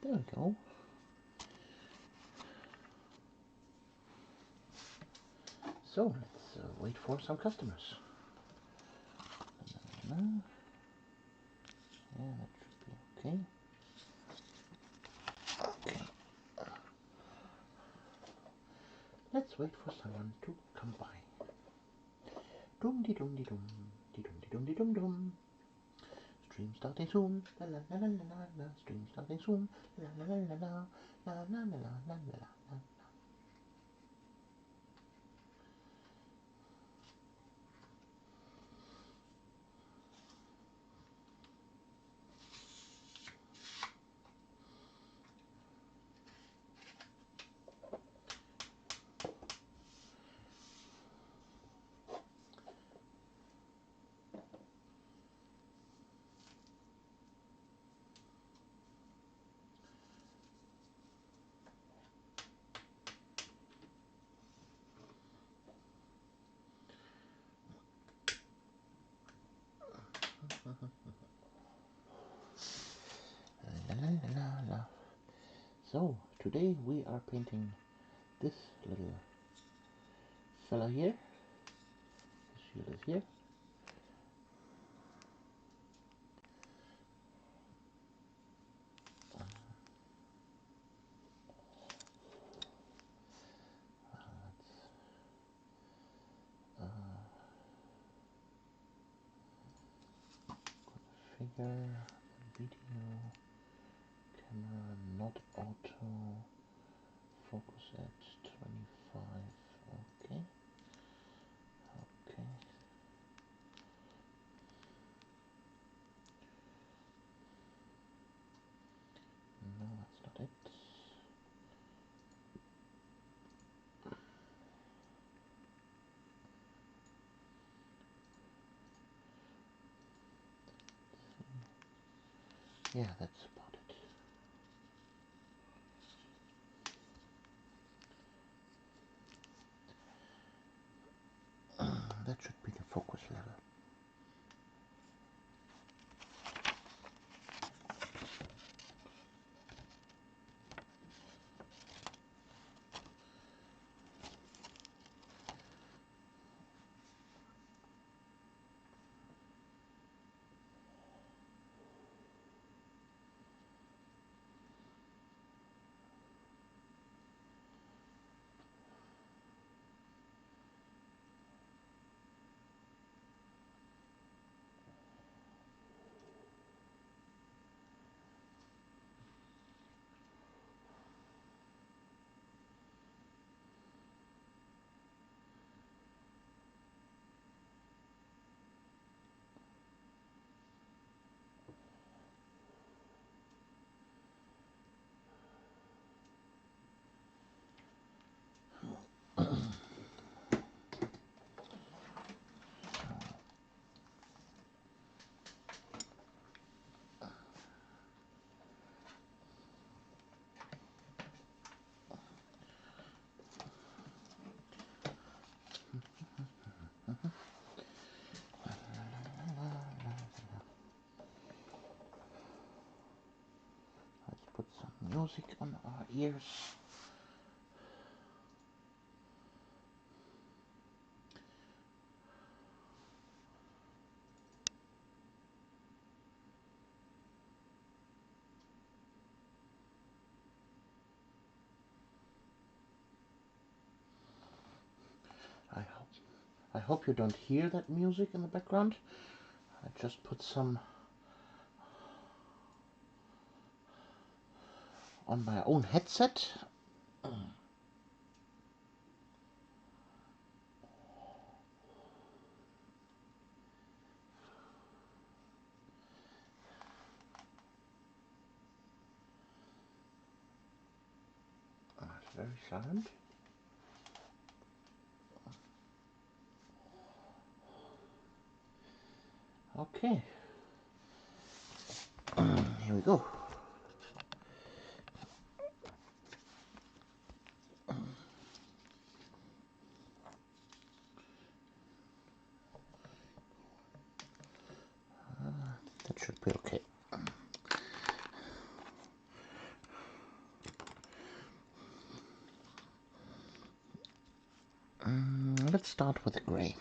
There we go. So let's wait for some customers. Yeah, that should be okay. Okay. Let's wait for someone to come by. Dum de dum de dum de dum de dum de dum dum. Stream starting soon. La la la la la la. Stream starting soon. La la la la la la la la la la la. La la la la la. So today we are painting this little fella here. His shield is here. Figure, video, camera, not auto, focus at 25, okay, okay. No, that's not it. Yeah, that's about it. That should be the focus level. Let's put some music on our ears. I hope you don't hear that music in the background. I just put some on my own headset. It's very silent. Okay. Here we go. That should be okay. Let's start with the gray.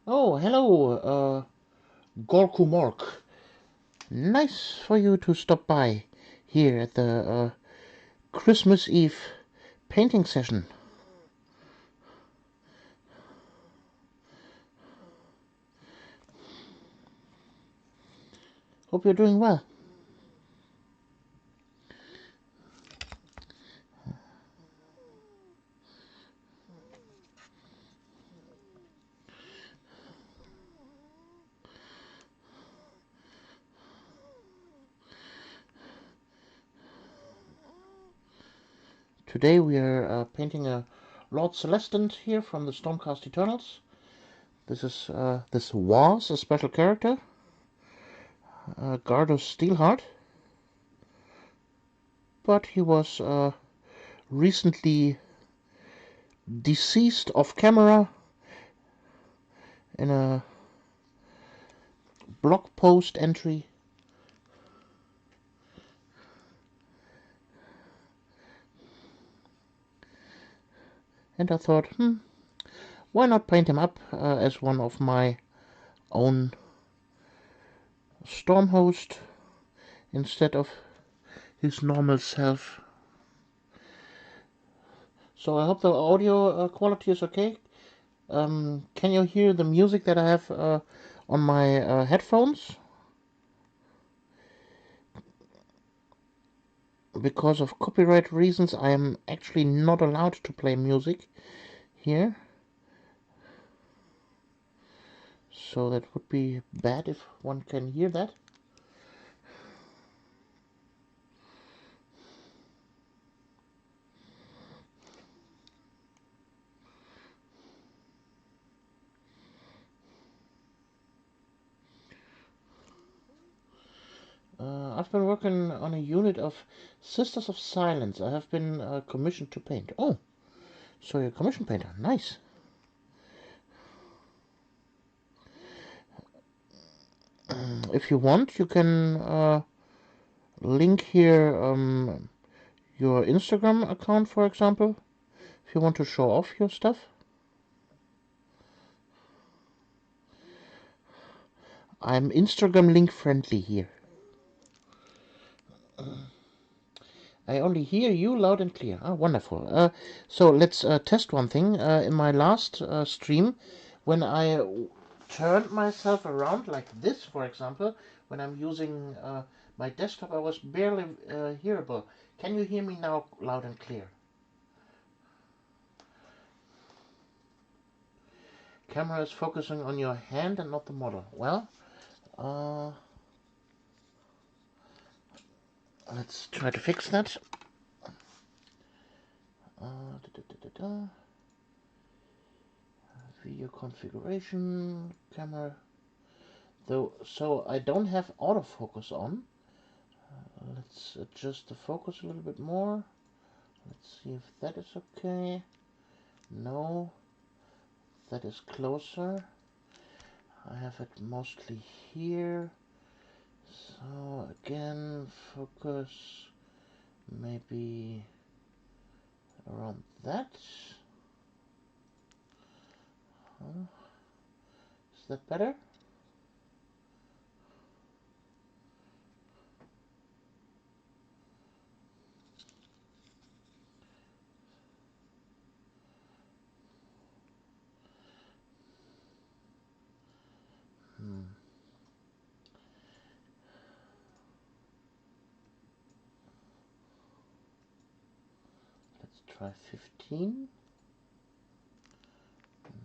Oh, hello, Gorku Mork. Nice for you to stop by here at the Christmas Eve painting session. Hope you're doing well. Today we are painting a Lord Celestant here from the Stormcast Eternals. This was a special character, Guard of Steelheart, but he was recently deceased off camera in a blog post entry. And I thought, why not paint him up as one of my own storm host instead of his normal self. So I hope the audio quality is okay. Can you hear the music that I have on my headphones? Because of copyright reasons, I am actually not allowed to play music here. So that would be bad if one can hear that. I've been working on a unit of Sisters of Silence. I have been commissioned to paint. Oh, so you're a commission painter. Nice. If you want, you can link here your Instagram account, for example, if you want to show off your stuff. I'm Instagram link friendly here. I only hear you loud and clear. Ah, wonderful. So let's test one thing. In my last stream, when I turned myself around like this, for example, when I'm using my desktop, I was barely hearable. Can you hear me now loud and clear? Camera is focusing on your hand and not the model. Well, let's try to fix that. Video configuration, camera. Though, so I don't have autofocus on. Let's adjust the focus a little bit more. Let's see if that is okay. No, that is closer. I have it mostly here. So again, focus maybe around that. Is that better? Let's try 15.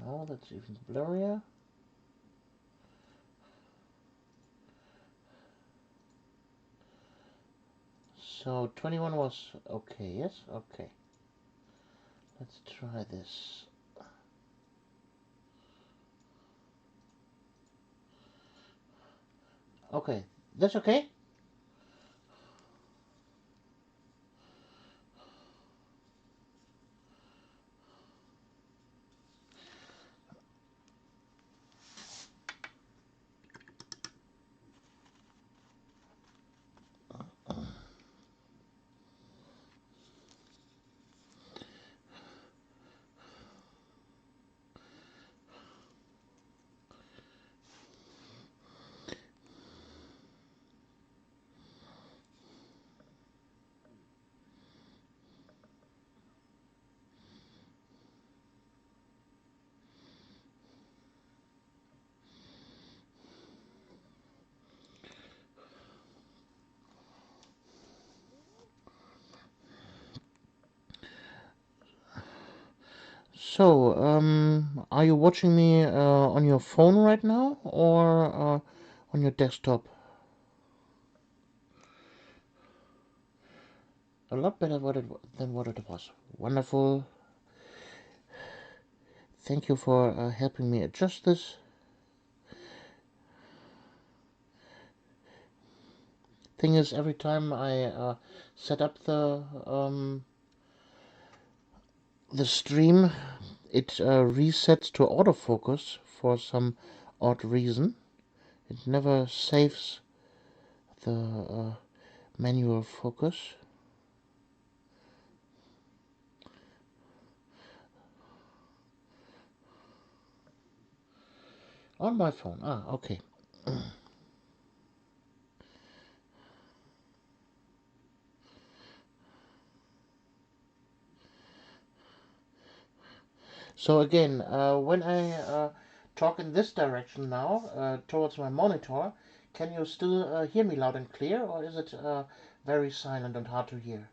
No, that's even blurrier. So 21 was okay, yes? Okay. Let's try this. Okay, that's okay? So, are you watching me on your phone right now or on your desktop? A lot better than what it was. Wonderful. Thank you for helping me adjust this. Thing is, every time I set up the stream, it resets to autofocus for some odd reason. It never saves the manual focus. On my phone. Ah, okay. So again, when I talk in this direction now, towards my monitor, can you still hear me loud and clear, or is it very silent and hard to hear?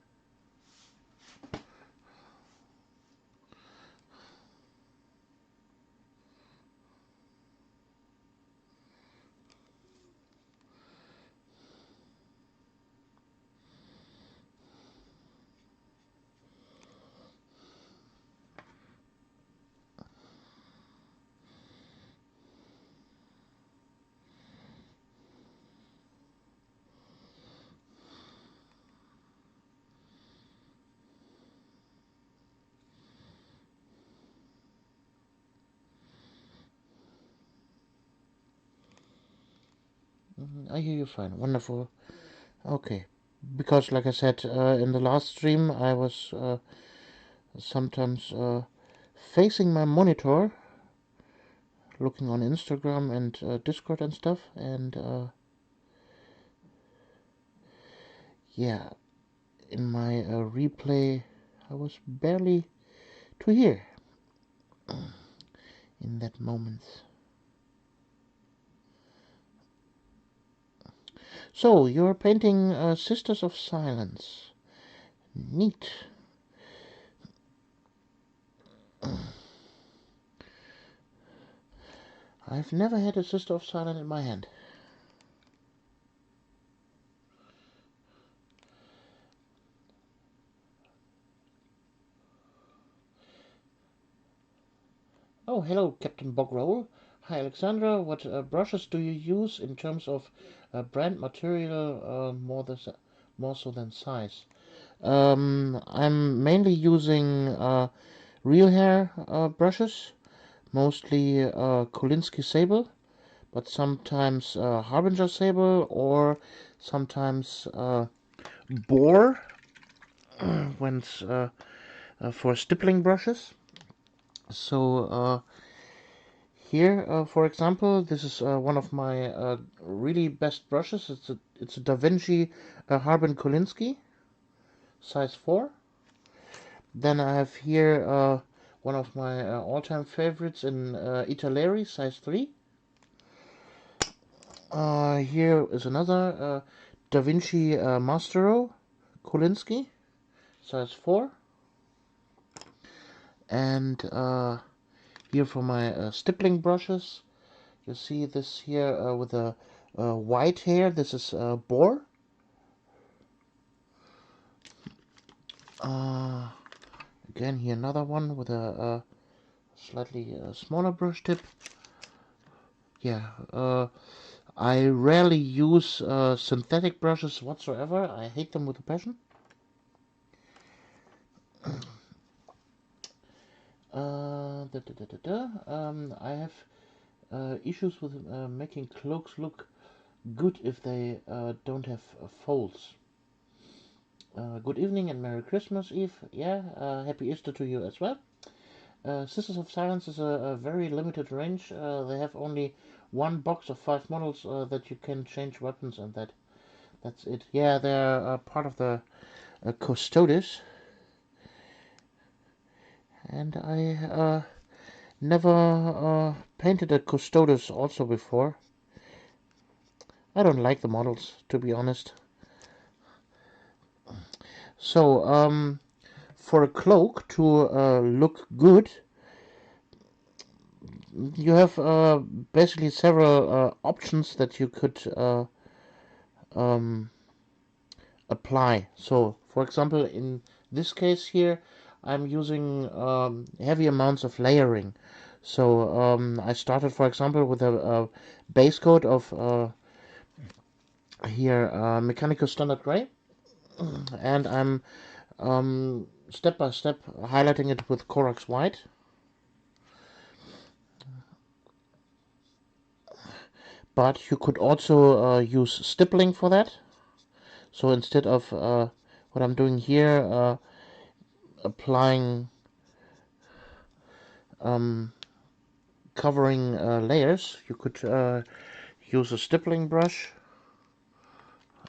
I hear you fine. Wonderful. Okay. Because, like I said in the last stream, I was sometimes facing my monitor, looking on Instagram and Discord and stuff, and yeah, in my replay, I was barely to hear in that moment. So, you're painting Sisters of Silence. Neat. I've never had a Sister of Silence in my hand. Oh, hello, Captain Bogroll. Hi, Alexandra. What brushes do you use in terms of brand material more so than size? I'm mainly using real hair brushes, mostly Kolinsky Sable, but sometimes Harbinger Sable or sometimes Bohr when for stippling brushes. So here, for example, this is one of my really best brushes. It's a Da Vinci Harbin Kolinsky, size 4. Then I have here one of my all-time favorites in Italeri, size 3. Here is another Da Vinci Mastero Kolinsky, size 4. And here for my stippling brushes, you see this here with a white hair. This is boar. Again, here another one with a slightly smaller brush tip. Yeah, I rarely use synthetic brushes whatsoever. I hate them with a passion. I have issues with making cloaks look good if they don't have folds. Good evening and Merry Christmas Eve. Yeah, Happy Easter to you as well. Sisters of Silence is a very limited range. They have only one box of 5 models that you can change weapons, and that's it. Yeah, they're part of the Custodes, and I never painted a Custodes also before. I don't like the models, to be honest. So, for a cloak to look good, you have basically several options that you could um, apply. So, for example, in this case here, I'm using heavy amounts of layering. So I started, for example, with a base coat of here Mechanical Standard Gray, and I'm step by step highlighting it with Corax White. But you could also use stippling for that. So instead of what I'm doing here, applying covering layers, you could use a stippling brush.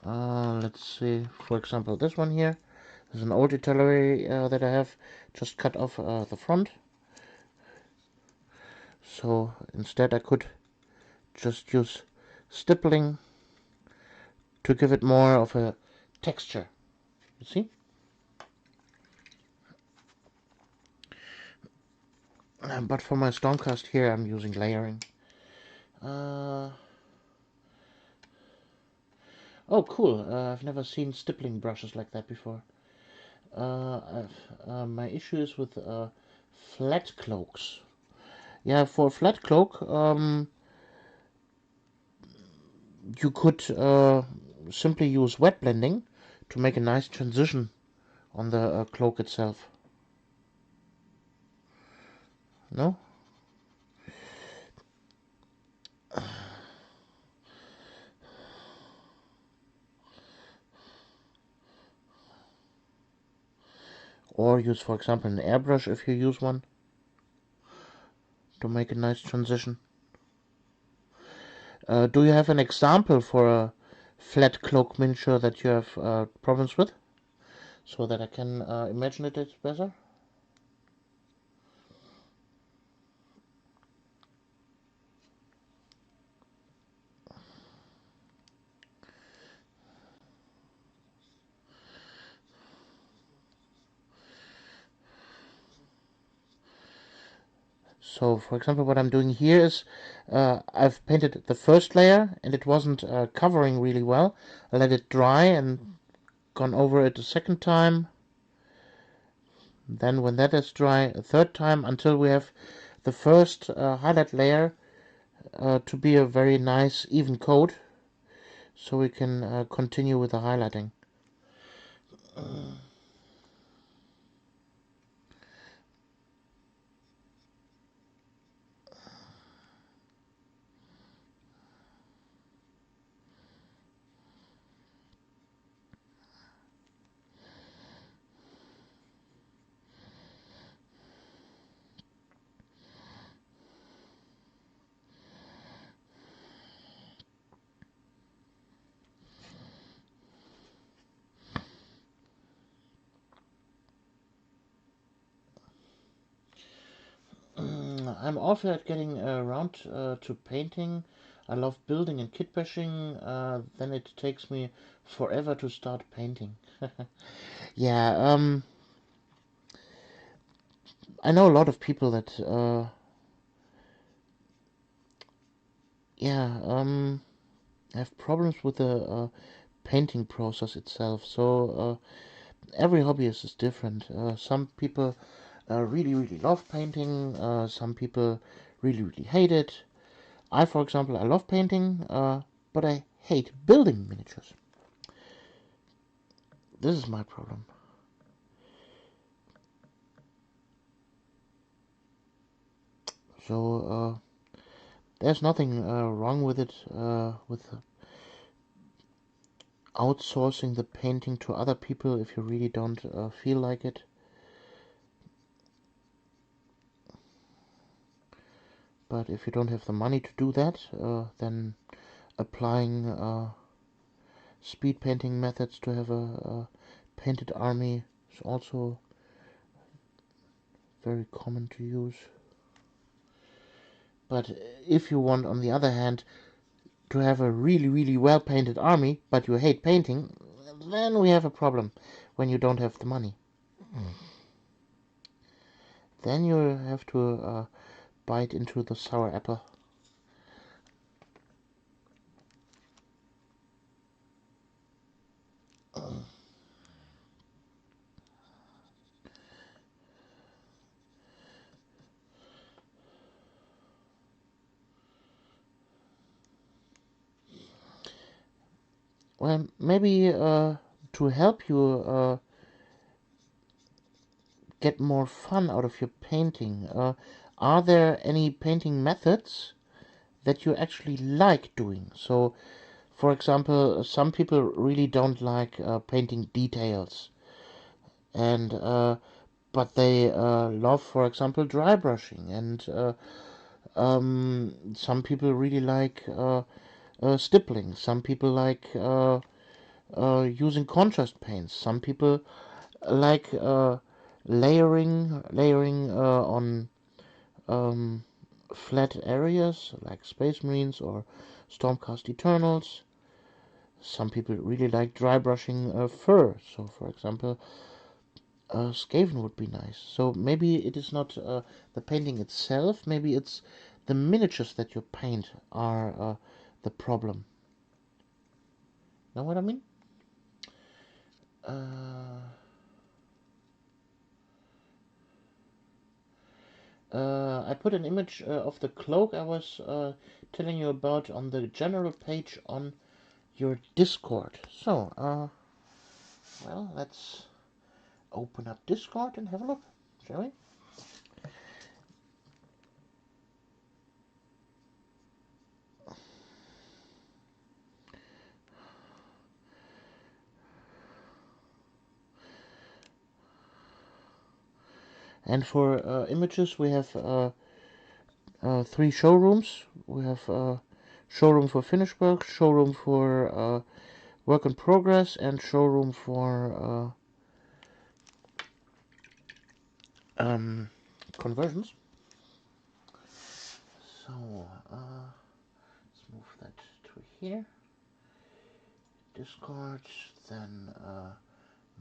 Let's see, for example, this one here. This is an old Italy that I have just cut off the front. So instead I could just use stippling to give it more of a texture. You see? But for my Stormcast here, I'm using layering. Oh, cool. I've never seen stippling brushes like that before. My issue is with flat cloaks. Yeah, for a flat cloak, you could simply use wet blending to make a nice transition on the cloak itself. No? Or use, for example, an airbrush if you use one to make a nice transition. Do you have an example for a flat cloak miniature that you have problems with, so that I can imagine it better? So, for example, what I'm doing here is I've painted the first layer and it wasn't covering really well. I let it dry and gone over it a second time. Then when that is dry, a third time, until we have the first highlight layer to be a very nice even coat, so we can continue with the highlighting. I'm awful at getting around to painting. I love building and kit bashing. Then it takes me forever to start painting. Yeah, I know a lot of people that have problems with the painting process itself. So every hobbyist is different. Some people really, really love painting. Some people really, really hate it. I, for example, I love painting, but I hate building miniatures. This is my problem. So there's nothing wrong with it, with outsourcing the painting to other people if you really don't feel like it. But if you don't have the money to do that, then applying speed painting methods to have a painted army is also very common to use. But if you want, on the other hand, to have a really, really well painted army, but you hate painting, then we have a problem when you don't have the money. Then you have to bite into the sour apple. Well, maybe to help you get more fun out of your painting, are there any painting methods that you actually like doing? So, for example, some people really don't like painting details, and but they love, for example, dry brushing, and some people really like stippling. Some people like using contrast paints. Some people like layering on um, flat areas like Space Marines or Stormcast Eternals. Some people really like dry brushing fur. So, for example, Skaven would be nice. So maybe it is not the painting itself. Maybe it's the miniatures that you paint are the problem. Know what I mean? Uh, I put an image of the cloak I was telling you about on the general page on your Discord. So, well, let's open up Discord and have a look, shall we? And for images, we have three showrooms. We have showroom for finished work, showroom for work in progress, and showroom for conversions. So let's move that to here. Discord, then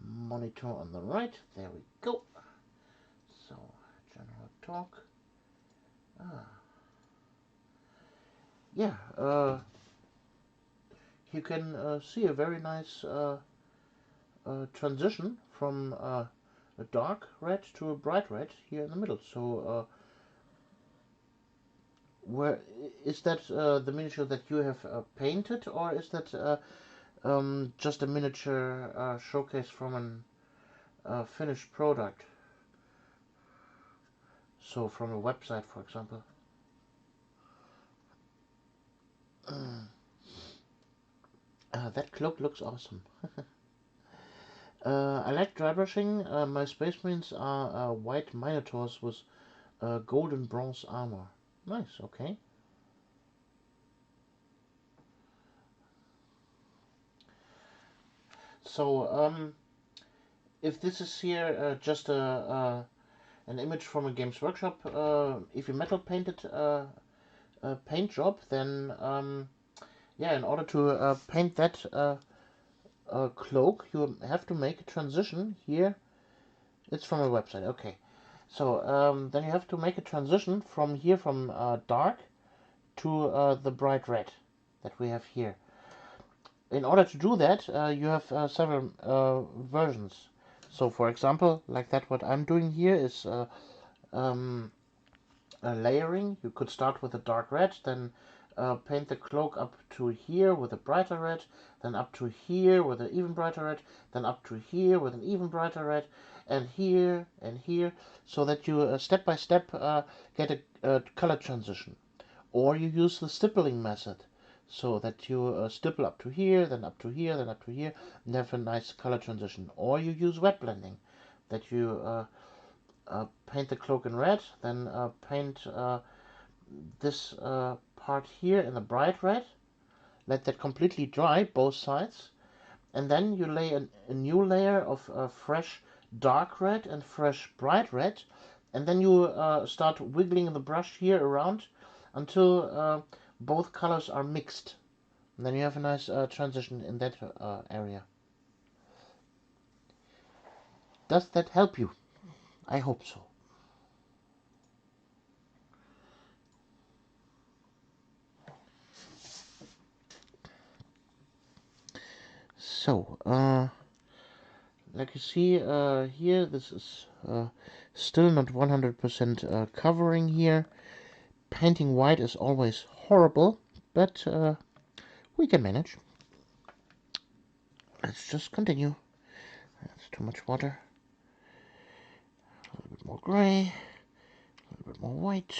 monitor on the right. There we go. So general talk. Ah, yeah. You can see a very nice transition from a dark red to a bright red here in the middle. So where is that the miniature that you have painted, or is that just a miniature showcase from an finished product? So from a website, for example. That cloak looks awesome. I like dry brushing. My Space Marines are white Minotaurs with gold and bronze armor. Nice, okay. So, if this is here just an image from a Games Workshop, if you metal painted a paint job, then yeah, in order to paint that cloak, you have to make a transition here. It's from a website, okay. So then you have to make a transition from here, from dark to the bright red that we have here. In order to do that, you have several versions. So for example, like that, what I'm doing here is um, layering. You could start with a dark red, then paint the cloak up to here with a brighter red, then up to here with an even brighter red, then up to here with an even brighter red, and here, so that you step by step get a color transition. Or you use the stippling method, so that you stipple up to here, then up to here, then up to here, and have a nice color transition. Or you use wet blending, that you paint the cloak in red, then paint this part here in the bright red, let that completely dry, both sides, and then you lay a new layer of fresh dark red and fresh bright red, and then you start wiggling the brush here around until both colors are mixed. And then you have a nice transition in that area. Does that help you? I hope so. So, like you see here, this is still not 100% covering here. Painting white is always horrible, but we can manage. Let's just continue. That's too much water. A little bit more gray, a little bit more white.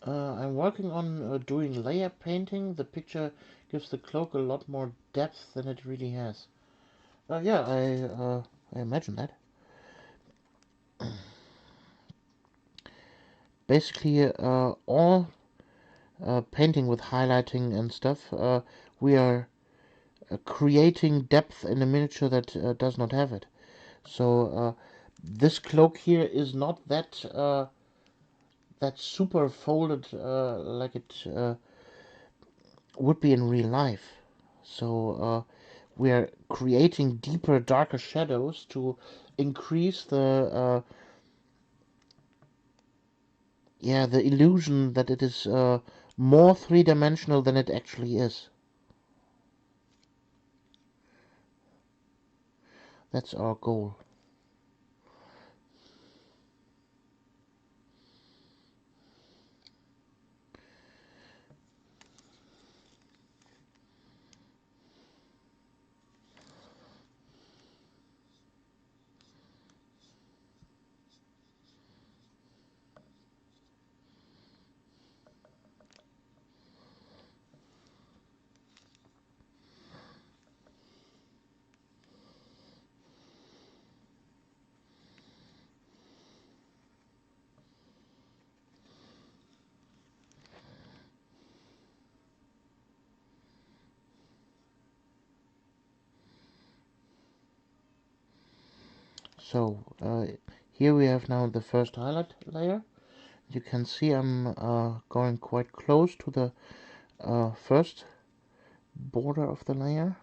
I'm working on doing layer painting. The picture gives the cloak a lot more depth than it really has. Yeah, I imagine that. Basically, all painting with highlighting and stuff, we are creating depth in a miniature that does not have it. So this cloak here is not that that super folded like it would be in real life. So we are creating deeper, darker shadows to increase the yeah, the illusion that it is more three-dimensional than it actually is. That's our goal. So here we have now the first highlight layer. You can see I'm going quite close to the first border of the layer.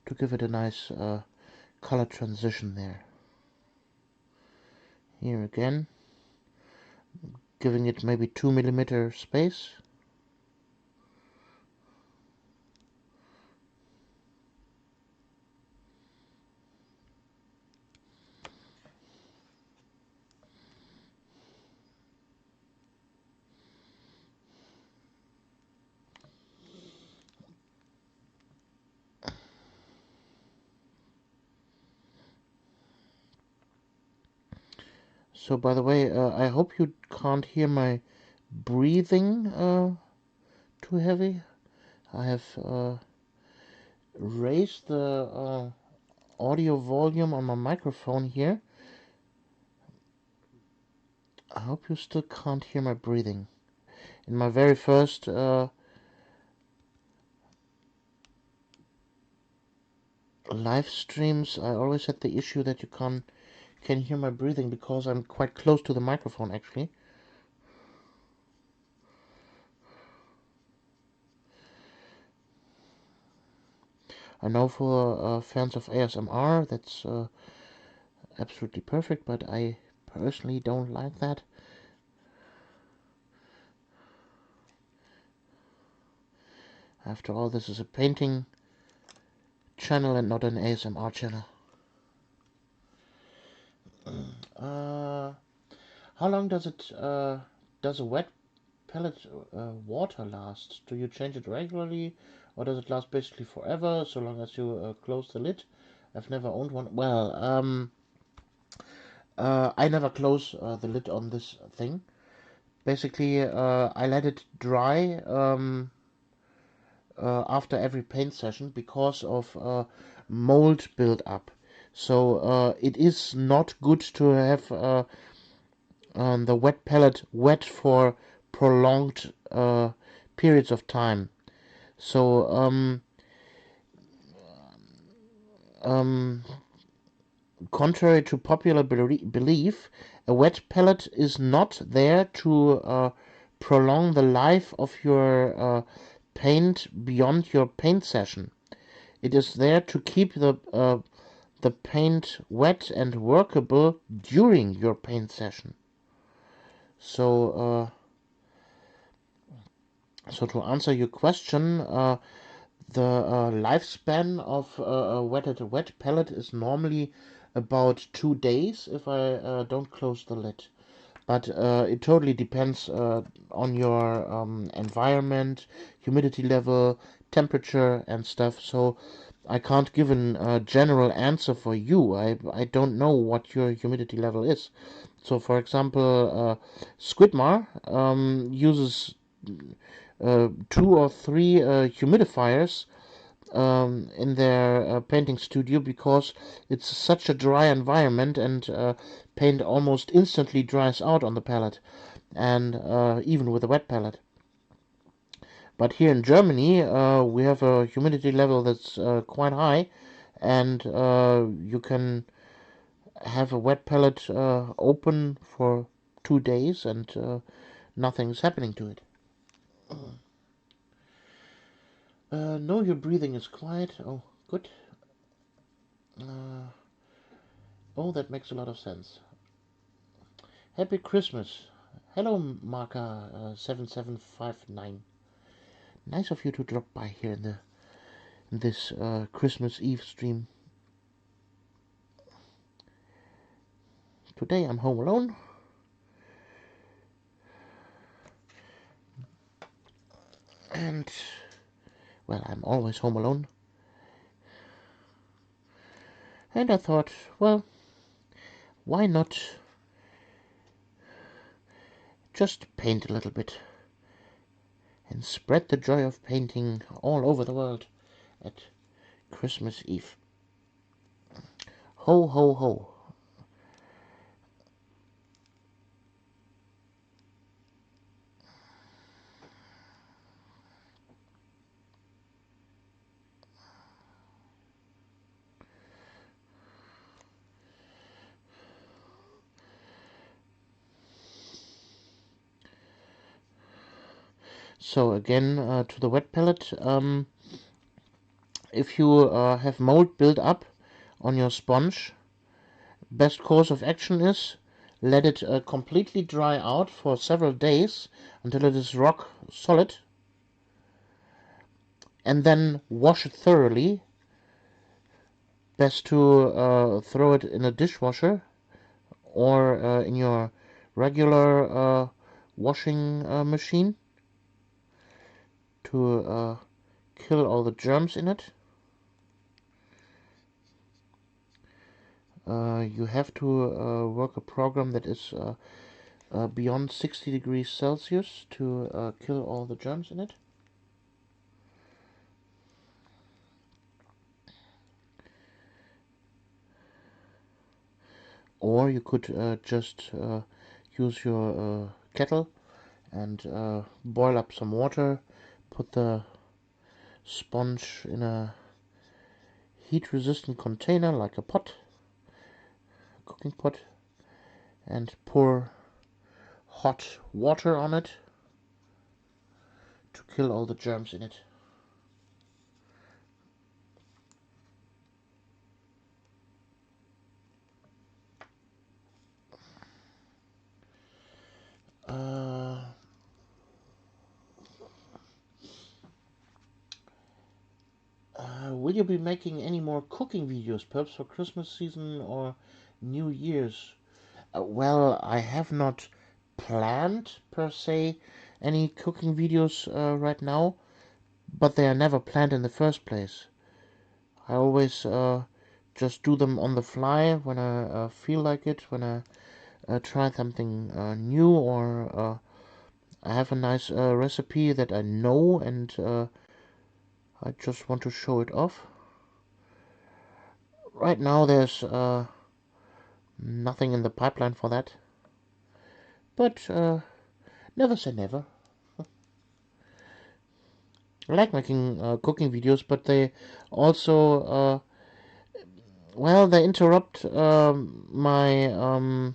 To give it a nice color transition there. Here again, giving it maybe 2 mm space. So, by the way, I hope you can't hear my breathing too heavy. I have raised the audio volume on my microphone here. I hope you still can't hear my breathing. In my very first live streams, I always had the issue that you can hear my breathing because I'm quite close to the microphone, actually. I know for fans of ASMR that's absolutely perfect, but I personally don't like that. After all, this is a painting channel and not an ASMR channel. How long does a wet pellet water last? Do you change it regularly, or does it last basically forever, so long as you close the lid? I've never owned one. Well, I never close the lid on this thing. Basically, I let it dry after every paint session because of mold build-up. So it is not good to have the wet pellet wet for prolonged periods of time. So contrary to popular belief, a wet pellet is not there to prolong the life of your paint beyond your paint session. It is there to keep the paint wet and workable during your paint session. So to answer your question, the lifespan of a wet pellet is normally about 2 days if I don't close the lid. But it totally depends on your environment, humidity level, temperature, and stuff. So I can't give a general answer for you. I don't know what your humidity level is. So, for example, Squidmar uses 2 or 3 humidifiers in their painting studio because it's such a dry environment and paint almost instantly dries out on the palette, and even with a wet palette. But here in Germany, we have a humidity level that's quite high, and you can have a wet palette open for 2 days and nothing's happening to it. No, your breathing is quiet. Oh, good. Oh, that makes a lot of sense. Happy Christmas. Hello, Marka 7759. Nice of you to drop by here in this Christmas Eve stream. Today I'm home alone. And, well, I'm always home alone. And I thought, well, why not just paint a little bit and spread the joy of painting all over the world at Christmas Eve. Ho, ho, ho. So again, to the wet palette, if you have mold build up on your sponge, best course of action is let it completely dry out for several days until it is rock solid, and then wash it thoroughly. Best to throw it in a dishwasher or in your regular washing machine to kill all the germs in it. you have to work a program that is beyond 60 degrees Celsius to kill all the germs in it. Or you could just use your kettle and boil up some water, put the sponge in a heat-resistant container like a pot, cooking pot, and pour hot water on it to kill all the germs in it. Will you be making any more cooking videos, perhaps for Christmas season or New Year's? Well, I have not planned, per se, any cooking videos right now, but they are never planned in the first place. I always just do them on the fly when I feel like it, when I try something new, or I have a nice recipe that I know and I just want to show it off. Right now there's nothing in the pipeline for that, but never say never. I like making cooking videos, but they also, well, they interrupt my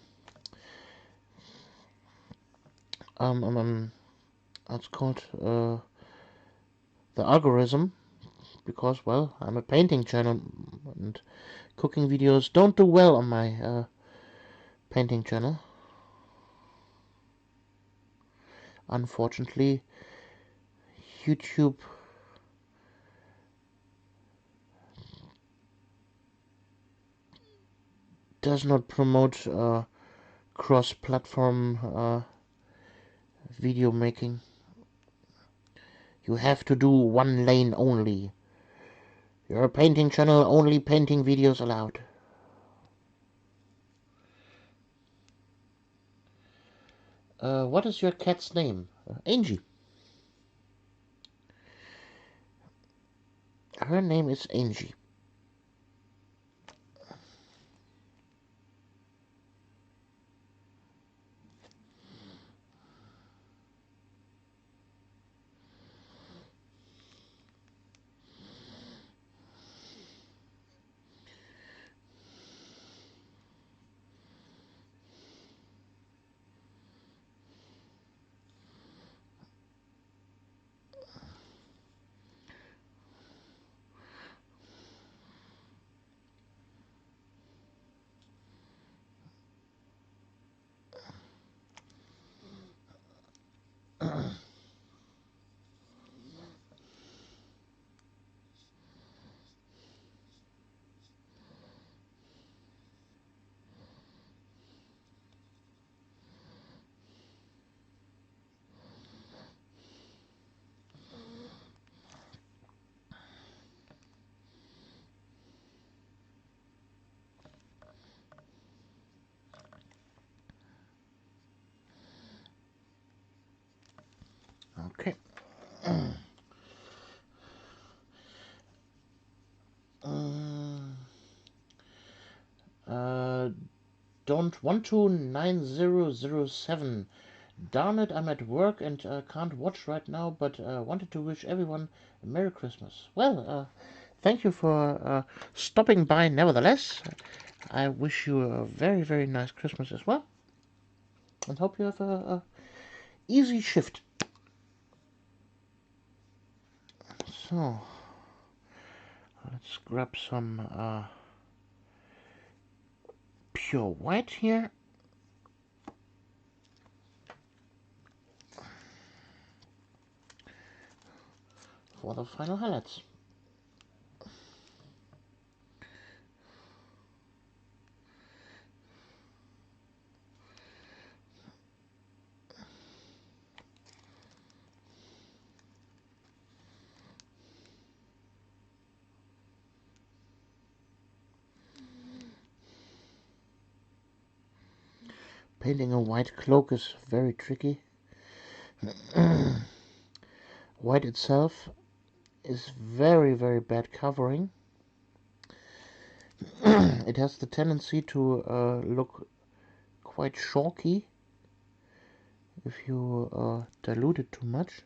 what's called the algorithm, because, well, I'm a painting channel, and cooking videos don't do well on my painting channel. Unfortunately, YouTube does not promote cross-platform video making. You have to do one lane only. You're a painting channel, only painting videos allowed. What is your cat's name? Angie. Her name is Angie. Okay. Don't want to 9007. Darn it, I'm at work and can't watch right now, but wanted to wish everyone a Merry Christmas. Well, thank you for stopping by nevertheless. I wish you a very, very nice Christmas as well, and hope you have a easy shift. So, let's grab some pure white here. For the final highlights. Painting a white cloak is very tricky. White itself is very, very bad covering. It has the tendency to look quite chalky if you dilute it too much.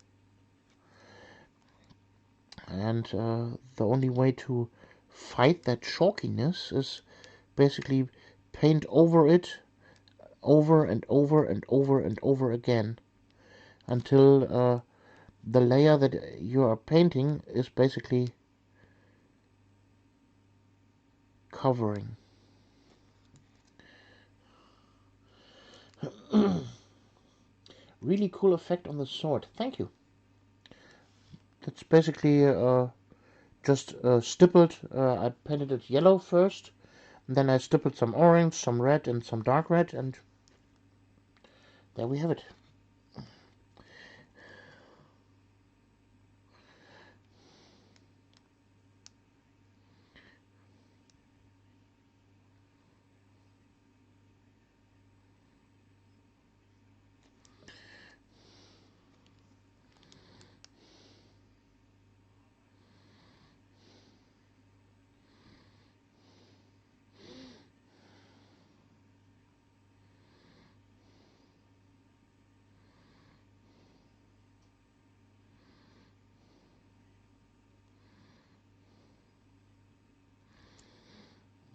And the only way to fight that chalkiness is basically paint over it over and over and over and over again until the layer that you are painting is basically covering. Really cool effect on the sword. Thank you. That's basically just stippled. I painted it yellow first, and then I stippled some orange, some red, and some dark red, and there we have it.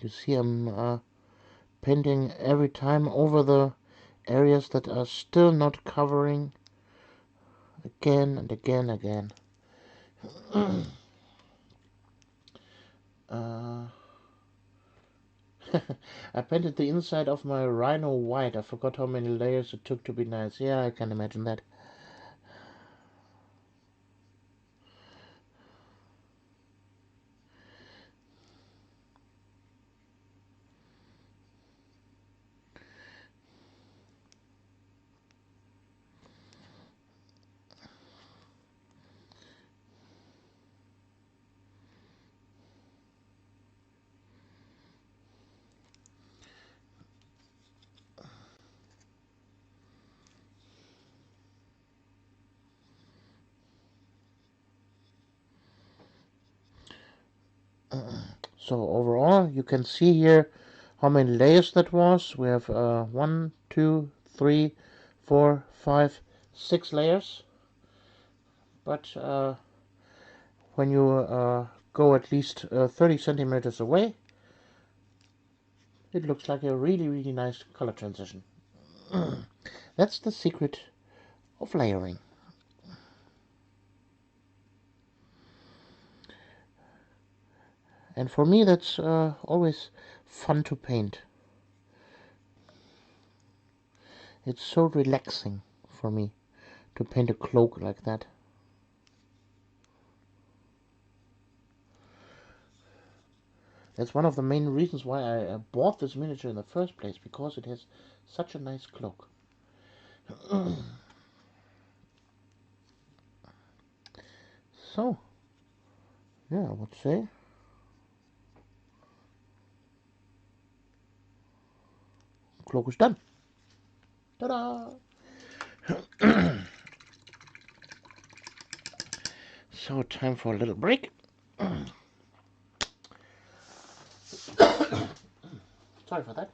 You see, I'm painting every time over the areas that are still not covering, again and again and again. I painted the inside of my rhino white. I forgot how many layers it took to be nice. Yeah, I can imagine that. So overall, you can see here how many layers that was. We have 1, 2, 3, 4, 5, 6 layers. But when you go at least 30 centimeters away, it looks like a really, really nice color transition. That's the secret of layering. And for me, that's always fun to paint. It's so relaxing for me to paint a cloak like that. That's one of the main reasons why I bought this miniature in the first place, because it has such a nice cloak. So, yeah, I would say cloak is done. Ta-da! So, time for a little break. Sorry for that.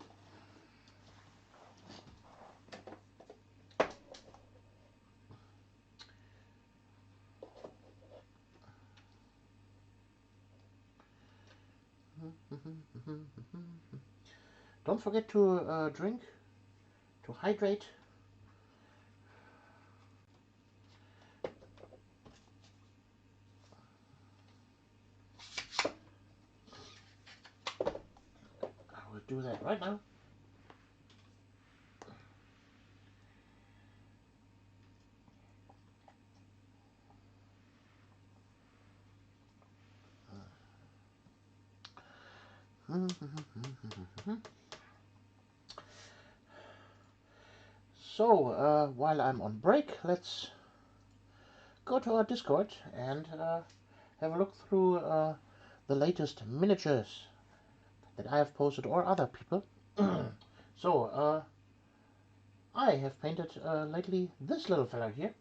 Don't forget to drink, to hydrate. I will do that right now. So, while I'm on break, let's go to our Discord and have a look through the latest miniatures that I have posted, or other people. So, I have painted lately this little fella here.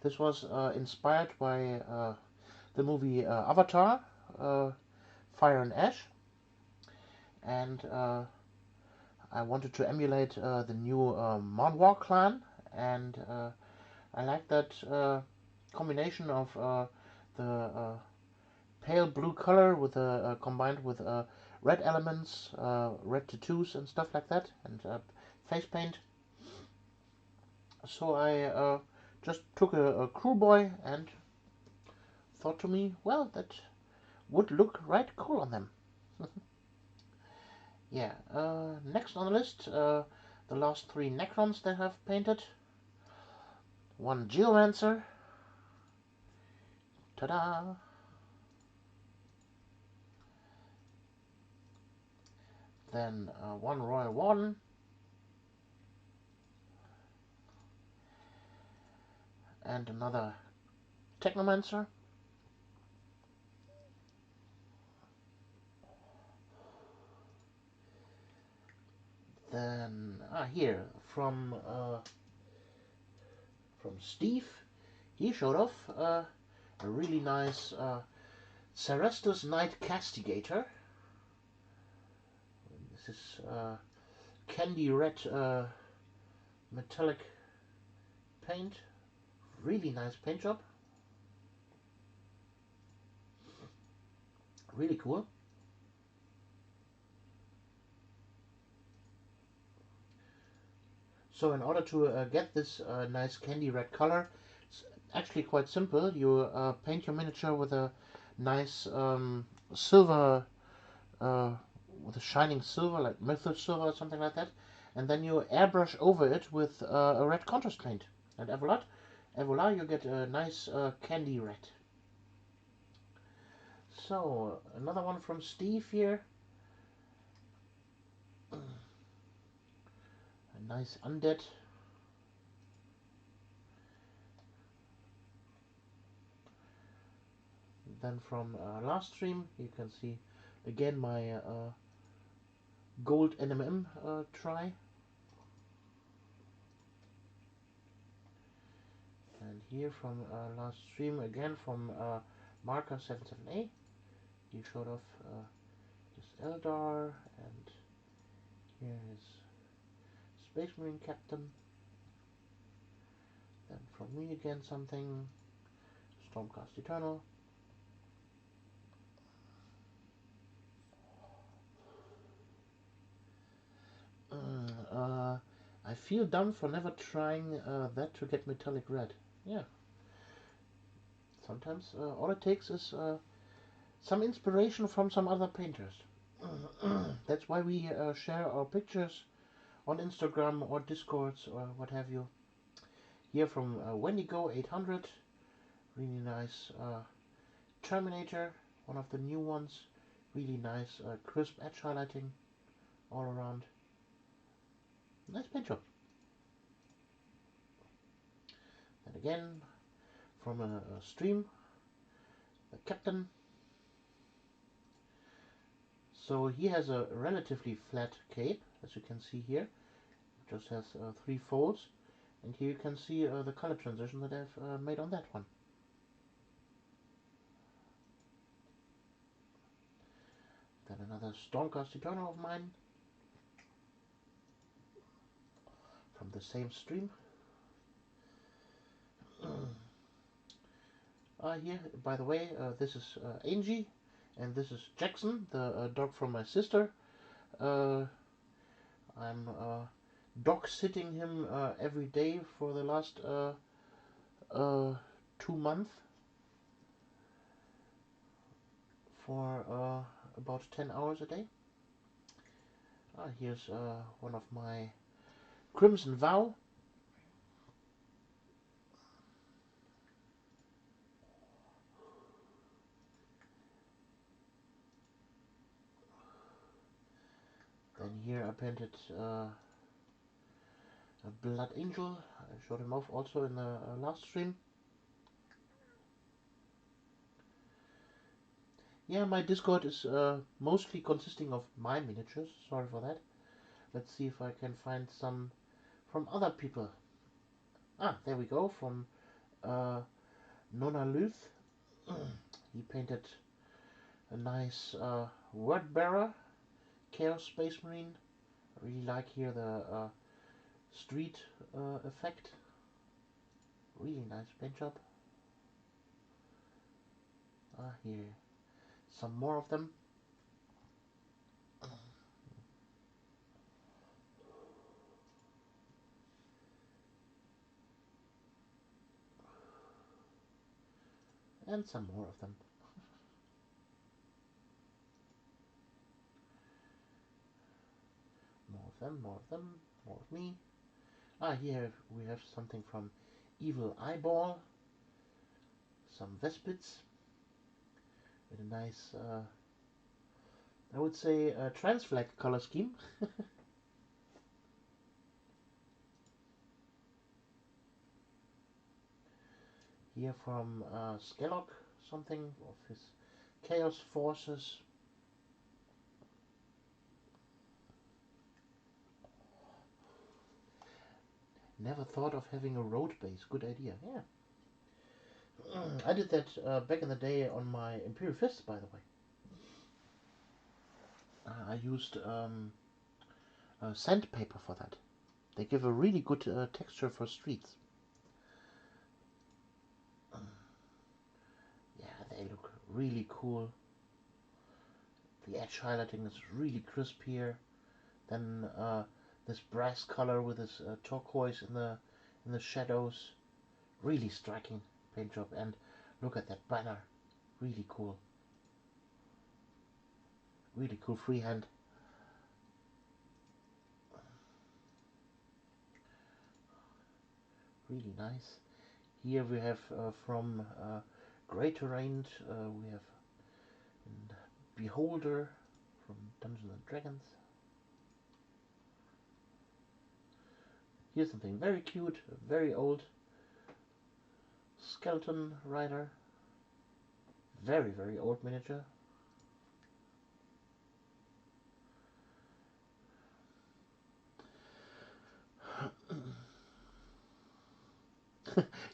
This was inspired by the movie Avatar, Fire and Ash, and I wanted to emulate the new Manhwa clan, and I like that combination of the pale blue color with combined with red elements, red tattoos and stuff like that, and face paint. So I just took a crew boy and thought to me, well, that would look right cool on them. Yeah, next on the list, the last three Necrons that I've painted. One Geomancer. Ta-da! Then one Royal Warden. And another Technomancer. Then here from Steve, he showed off a really nice Cerestus Knight Castigator. This is candy red metallic paint. Really nice paint job. Really cool. So in order to get this nice candy red color, it's actually quite simple. You paint your miniature with a nice silver, uh, with a shining silver, like Mythos silver or something like that, and then you airbrush over it with a red contrast paint. And voila, you get a nice candy red. So another one from Steve here. A nice undead. Then from last stream, you can see again my gold NMM try. And here from last stream, again from Marker 77A, he showed off this Eldar, and here is Space Marine Captain. Then from me again something, Stormcast Eternal. I feel dumb for never trying that to get metallic red. Yeah. Sometimes all it takes is some inspiration from some other painters. That's why we share our pictures on Instagram or Discords or what have you. Here from Wendigo 800, really nice Terminator, one of the new ones, really nice crisp edge highlighting all around. Nice paint job. And again, from a stream, the Captain. So he has a relatively flat cape, as you can see here. It just has three folds. And here you can see the color transition that I've made on that one. Then another Stormcast Eternal of mine from the same stream. Here, by the way, this is Angie, and this is Jackson, the dog from my sister. I'm dog sitting him every day for the last 2 months for about 10 hours a day. Here's one of my Crimson Vow. Then here I painted a Blood Angel. I showed him off also in the last stream. Yeah, my Discord is mostly consisting of my miniatures. Sorry for that. Let's see if I can find some from other people. Ah, there we go. From uh, Nona Luth. He painted a nice word bearer, Chaos Space Marine. I really like here the street effect. Really nice paint job. Ah, here some more of them. And some more of them. More of them, more of them, more of me. Ah, here we have something from Evil Eyeball. Some Vespids. With a nice, I would say, trans flag color scheme. Here from Skellock, something of his Chaos Forces. Never thought of having a road base. Good idea. Yeah. I did that back in the day on my Imperial Fists, by the way. I used sandpaper for that. They give a really good texture for streets. Yeah, they look really cool. The edge highlighting is really crisp here. Then this brass color with this turquoise in the shadows. Really striking paint job. And look at that banner. Really cool. Really cool freehand. Really nice. Here we have from Great Terrain, we have Beholder from Dungeons and Dragons. Here's something very cute, very old. Skeleton Rider. Very, very old miniature.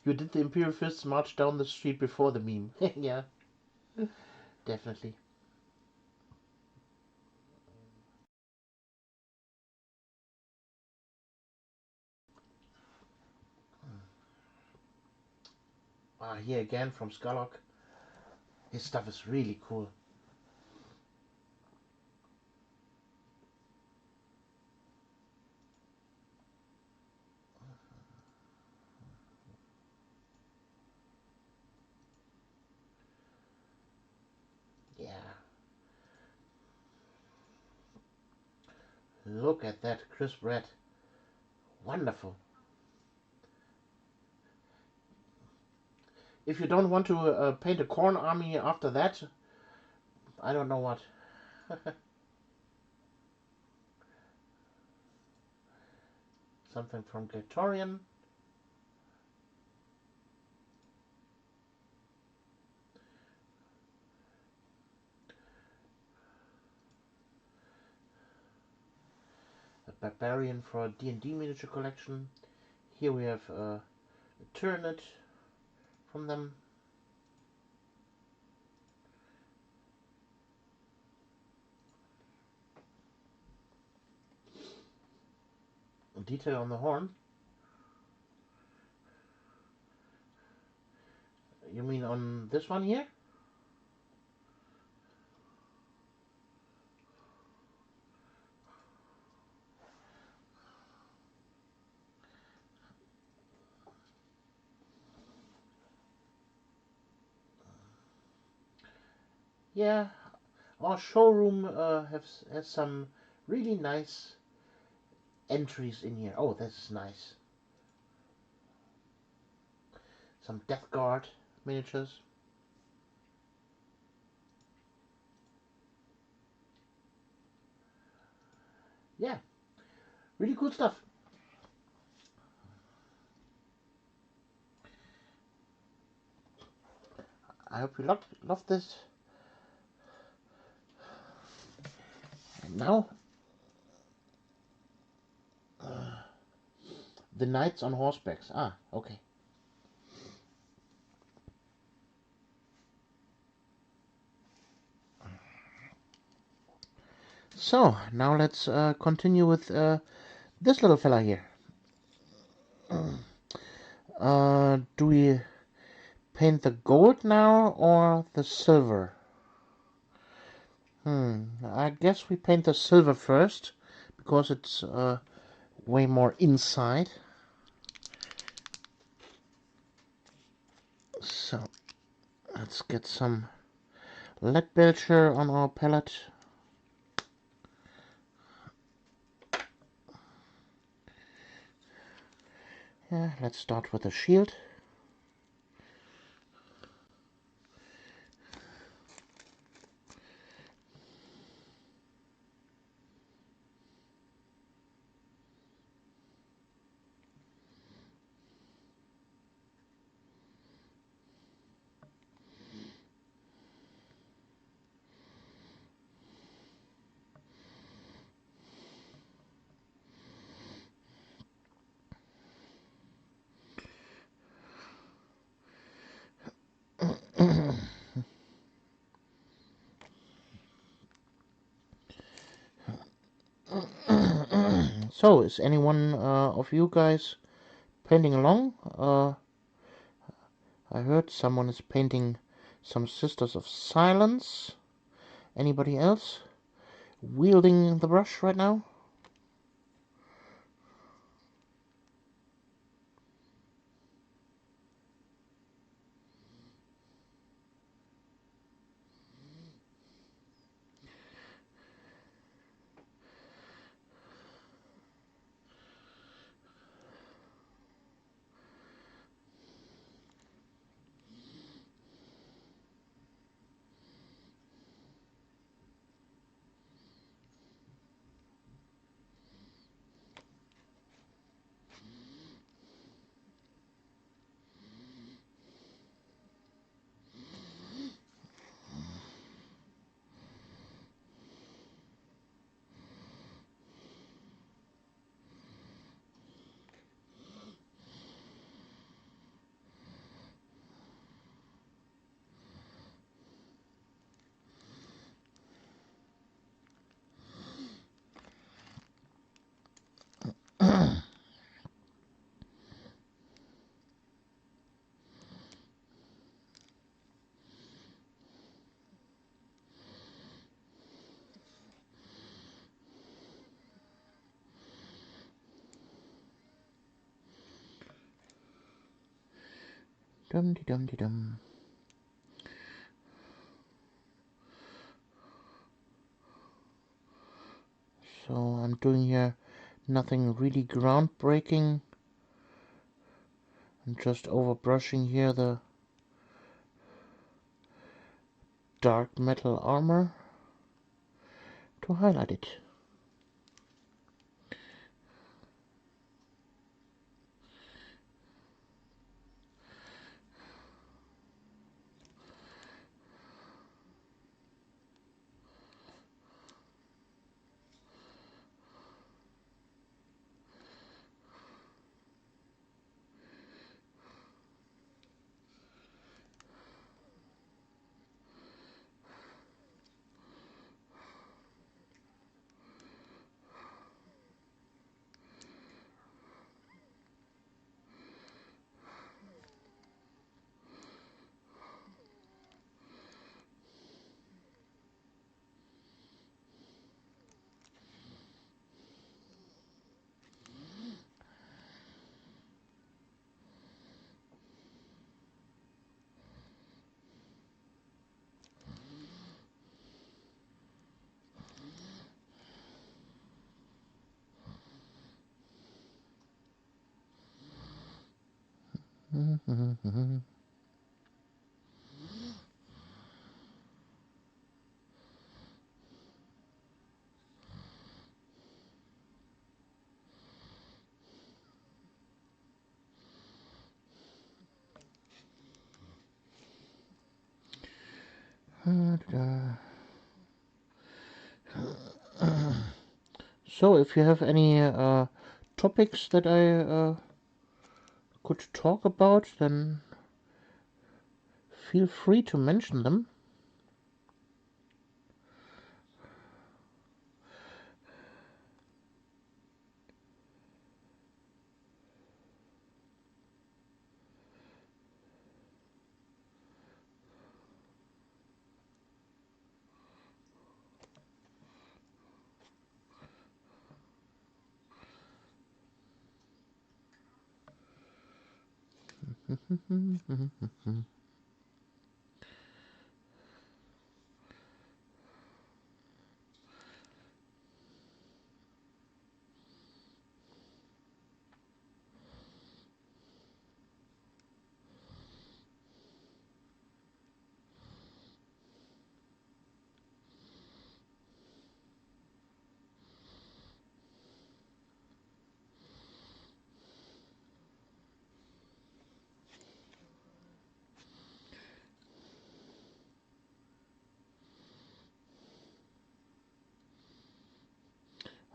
You did the Imperial Fists march down the street before the meme. Yeah, definitely. Ah, here again from Scarlock. His stuff is really cool. Yeah. Look at that crisp red. Wonderful. If you don't want to paint a corn army after that, I don't know what. Something from Gatorian. A Barbarian for a D&D miniature collection. Here we have a Tyranid from them. A detail on the horn. You mean on this one here? Yeah, our showroom has some really nice entries in here. Oh, this is nice. Some Death Guard miniatures. Yeah, really cool stuff. I hope you love this. Now, the knights on horsebacks. Ah, okay. So, now let's continue with this little fella here. Do we paint the gold now or the silver? I guess we paint the silver first, because it's way more inside. So, let's get some lead belcher on our palette. Yeah, let's start with the shield. So, is anyone of you guys painting along? I heard someone is painting some Sisters of Silence. Anybody else wielding the brush right now? Dum de dum de dum. So I'm doing here nothing really groundbreaking. I'm just overbrushing here the dark metal armor to highlight it. So if you have any topics that I could talk about, then feel free to mention them.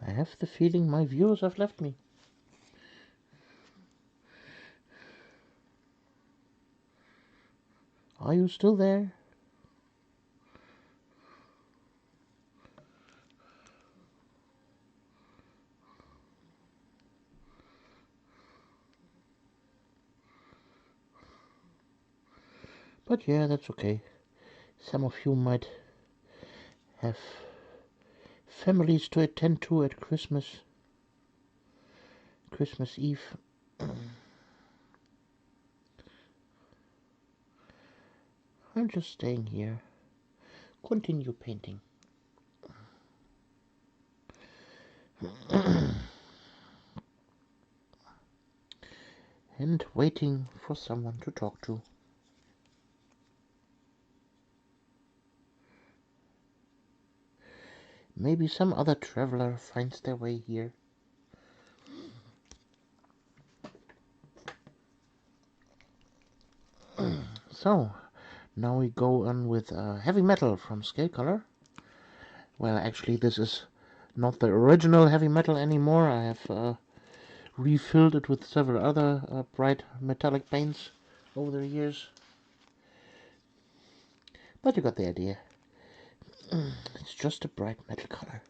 I have the feeling my viewers have left me. Are you still there? But yeah, that's okay. Some of you might have families to attend to at Christmas Eve. I'm just staying here. Continue painting. And waiting for someone to talk to. Maybe some other traveler finds their way here. So, now we go on with heavy metal from Scale Color. Well, actually, this is not the original heavy metal anymore. I have refilled it with several other bright metallic paints over the years. But you got the idea. It's just a bright metal color.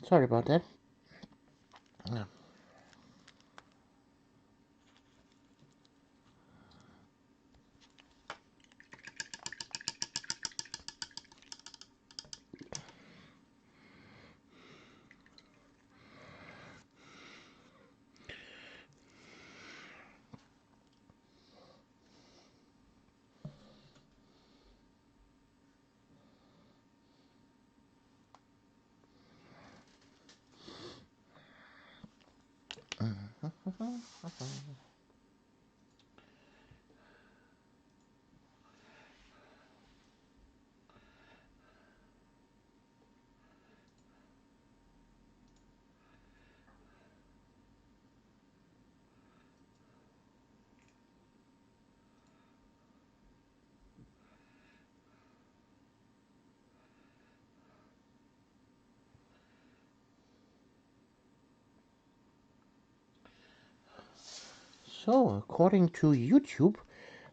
Sorry about that. Yeah. So, according to YouTube,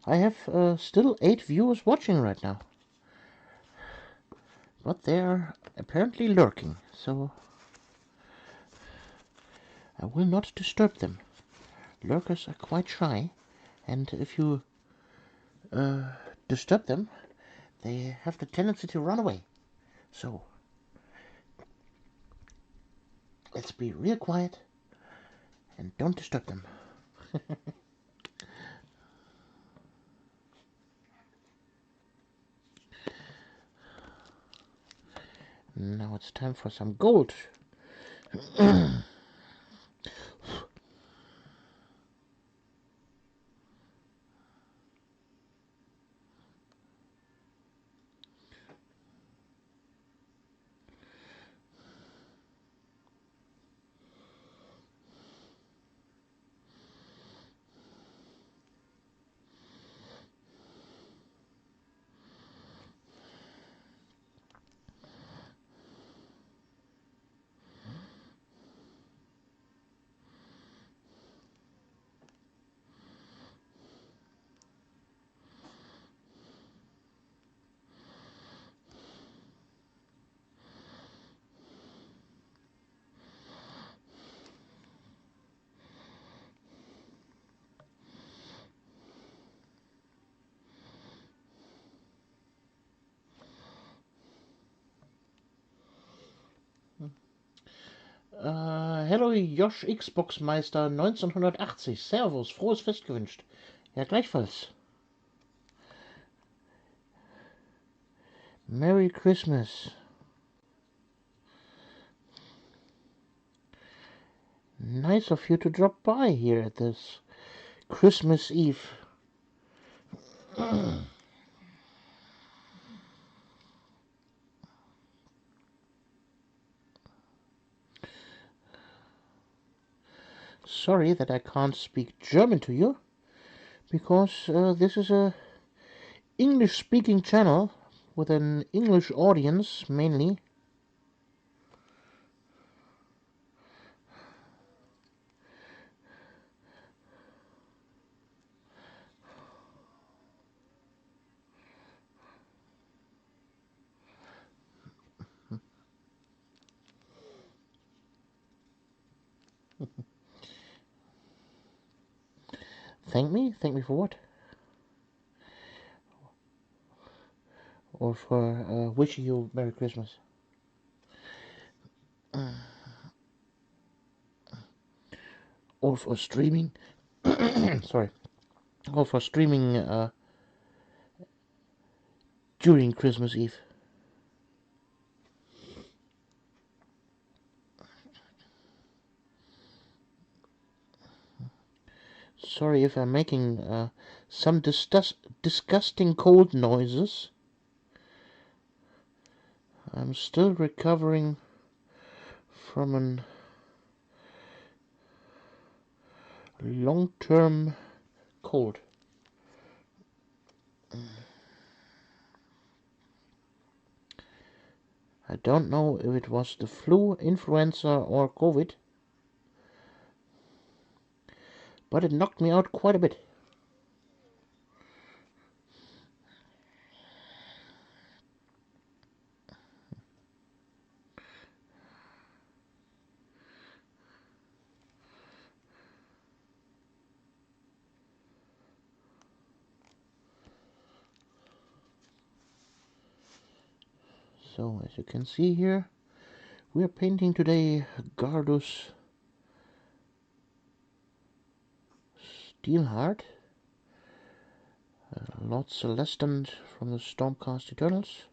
I have still 8 viewers watching right now. But they're apparently lurking, so I will not disturb them. Lurkers are quite shy, and if you disturb them, they have the tendency to run away. So, let's be real quiet and don't disturb them. Now it's time for some gold. Hello Josh Xbox Meister 1980. Servus, frohes Fest gewünscht. Ja, gleichfalls. Merry Christmas. Nice of you to drop by here at this Christmas Eve. Sorry that I can't speak German to you, because this is a English-speaking channel with an English audience mainly. Thank me? Thank me for what? Or for wishing you Merry Christmas? Or for streaming? Sorry. Or for streaming during Christmas Eve? Sorry if I'm making some disgusting cold noises. I'm still recovering from a long-term cold. I don't know if it was the flu, influenza, or COVID, but it knocked me out quite a bit. So, as you can see here, we are painting today Gardus Steelheart, Lord Celestant from the Stormcast Eternals.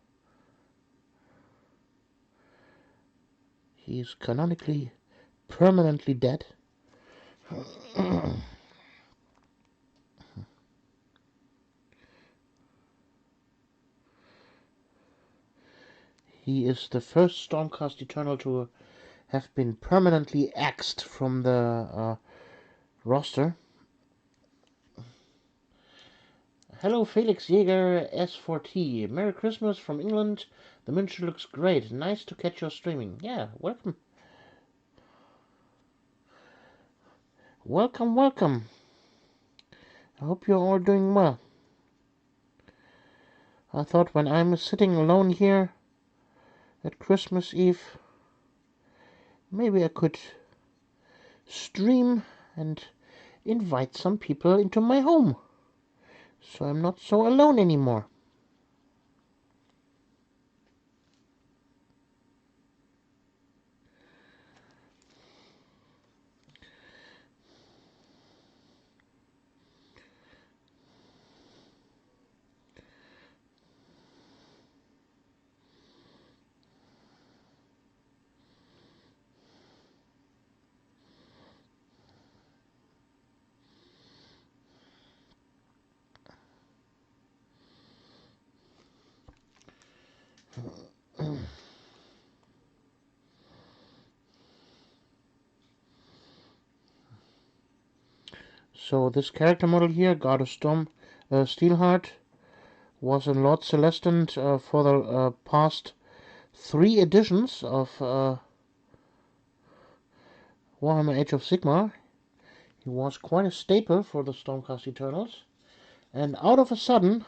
He is canonically permanently dead. He is the first Stormcast Eternal to have been permanently axed from the roster. Hello, Felix Jäger S4T. Merry Christmas from England. The miniature looks great. Nice to catch your streaming. Yeah, welcome. Welcome, welcome. I hope you're all doing well. I thought when I'm sitting alone here at Christmas Eve, maybe I could stream and invite some people into my home, so I'm not so alone anymore. So this character model here, God of Storm, Steelheart, was in Lord Celestant for the past 3 editions of Warhammer Age of Sigmar. He was quite a staple for the Stormcast Eternals, and out of a sudden,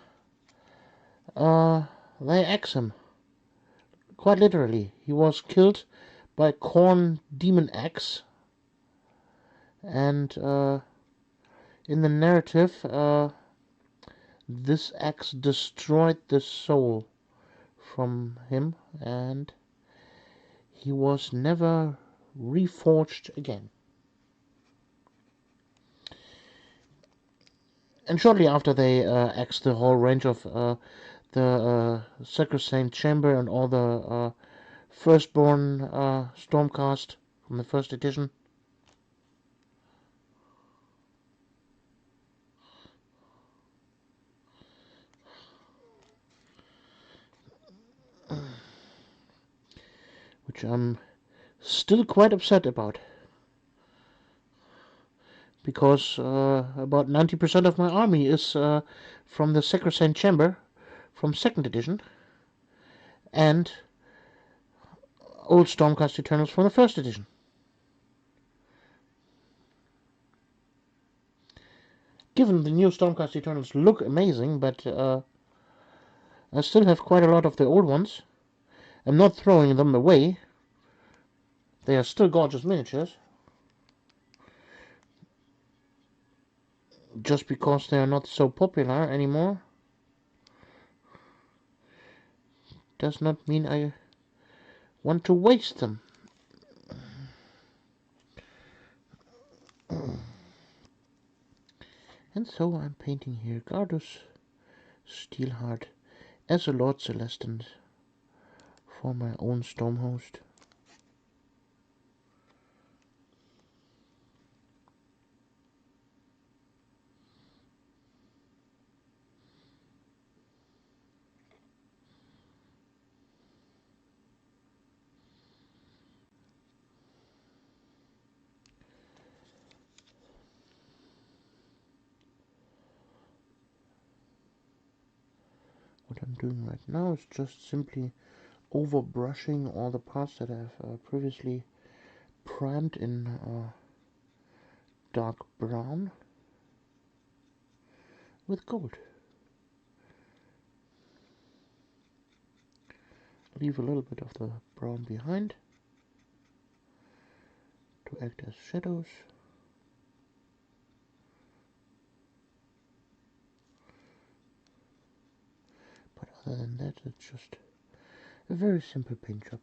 they axe him. Quite literally, he was killed by Khorne Demon Axe, and in the narrative, this axe destroyed the soul from him, and he was never reforged again. And shortly after, they axed the whole range of the Sacrosanct Chamber and all the Firstborn Stormcast from the first edition. Which I'm still quite upset about, because about 90% of my army is from the Sacrosanct Chamber from 2nd edition, and old Stormcast Eternals from the 1st edition. Given the new Stormcast Eternals look amazing, but I still have quite a lot of the old ones. I'm not throwing them away. They are still gorgeous miniatures. Just because they are not so popular anymore does not mean I want to waste them. And so I'm painting here Gardus Steelheart as a Lord Celestant for my own Stormhost. What I'm doing right now is just simply overbrushing all the parts that I've previously primed in dark brown with gold. Leave a little bit of the brown behind to act as shadows. But other than that, it's just A very simple paint job.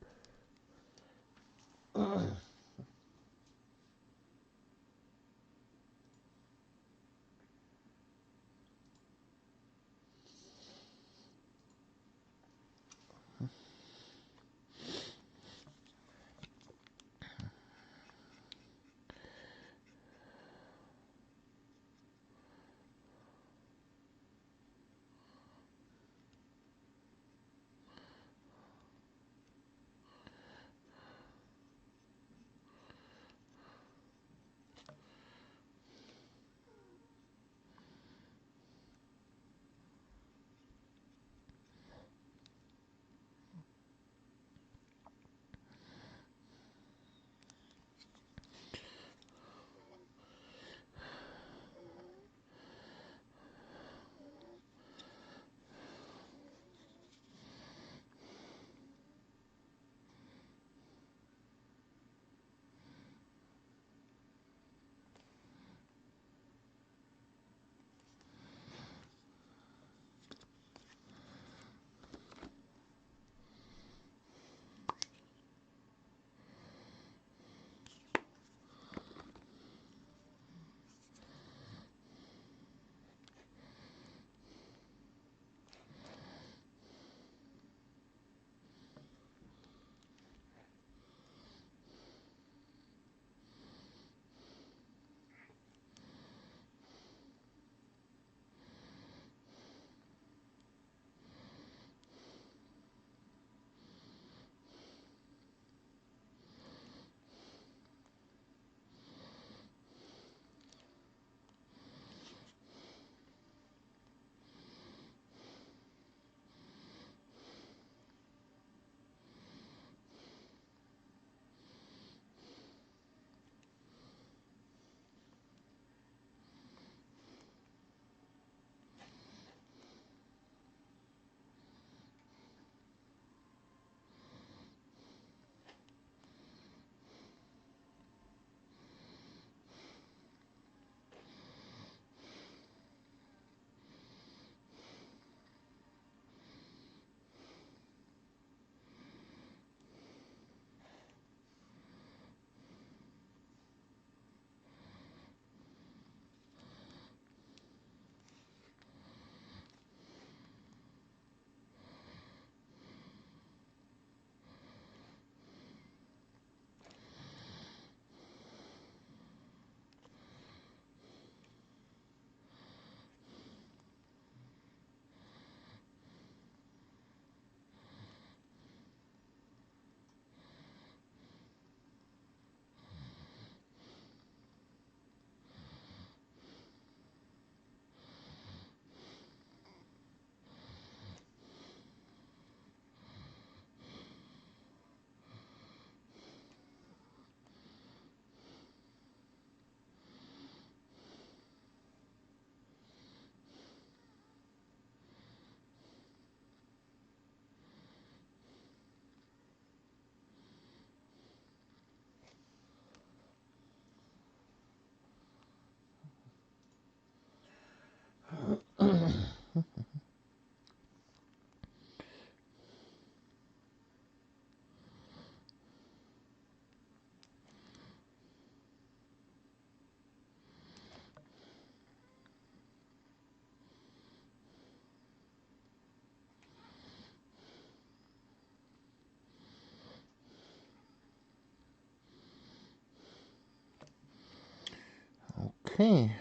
Okay,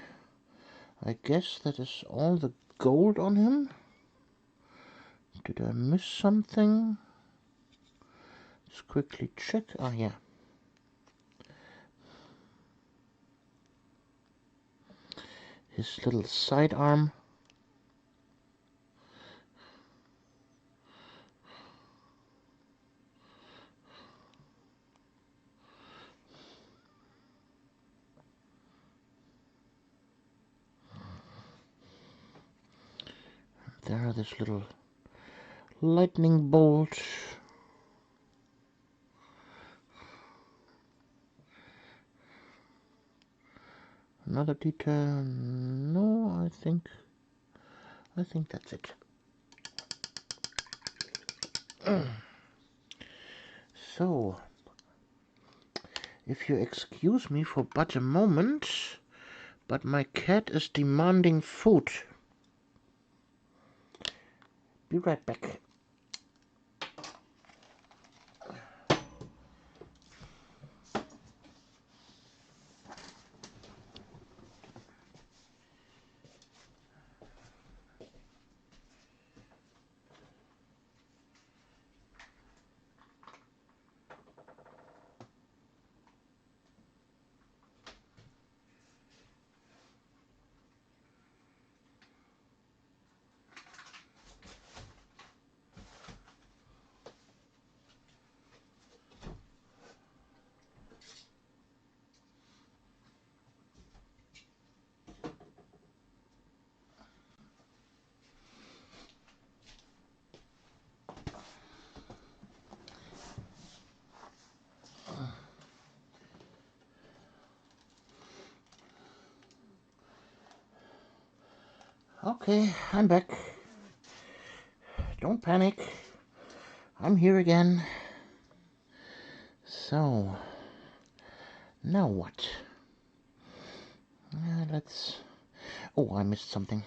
I guess that is all the gold on him. Did I miss something? Let's quickly check. Ah, yeah. His little sidearm. There are this little lightning bolt. Another detail. No, I think that's it. So, if you excuse me for but a moment, but my cat is demanding food. Be right back. Okay, I'm back. Don't panic. I'm here again. So, now what? Let's... Oh, I missed something.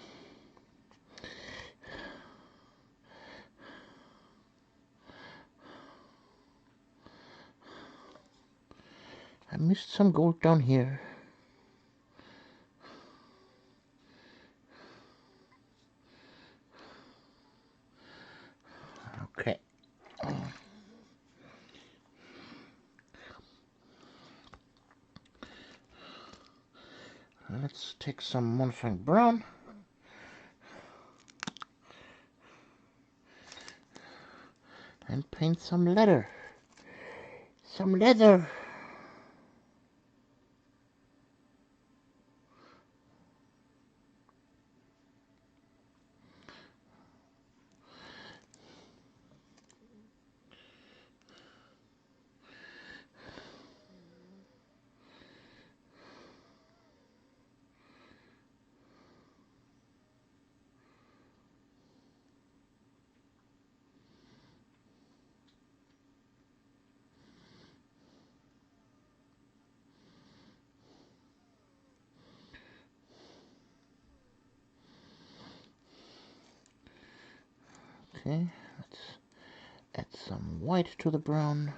I missed some gold down here. Okay. Let's take some modifying brown. And paint some leather. Some leather. Okay, let's add some white to the brown.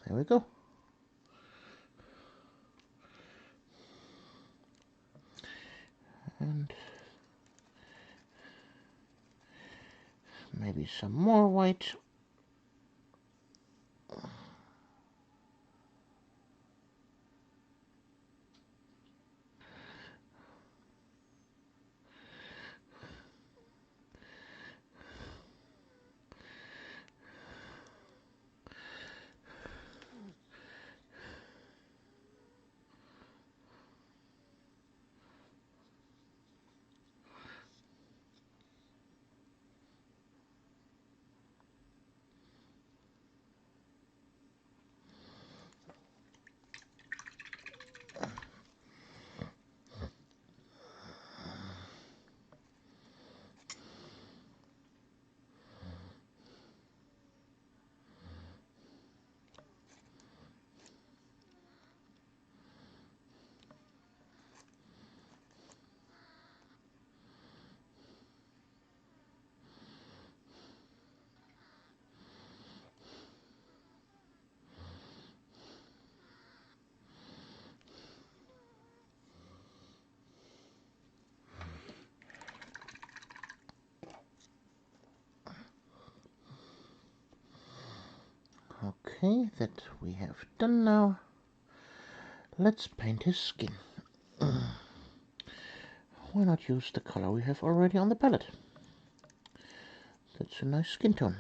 There we go. And maybe some more white. Okay, that we have done now. Let's paint his skin. Why not use the color we have already on the palette? That's a nice skin tone.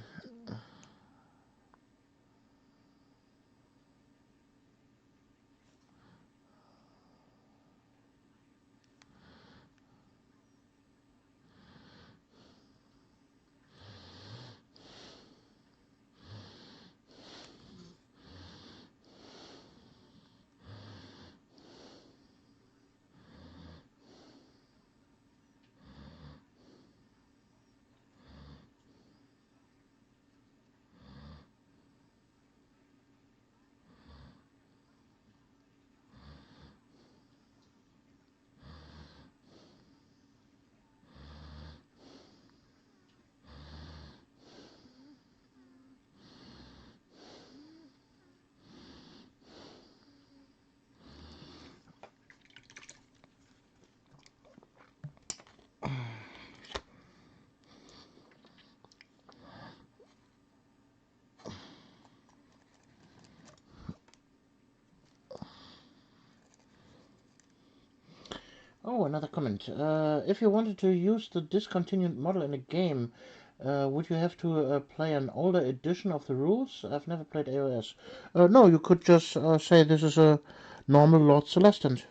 Oh, another comment. If you wanted to use the discontinued model in a game, would you have to play an older edition of the rules? I've never played AOS. No, you could just say this is a normal Lord Celestant.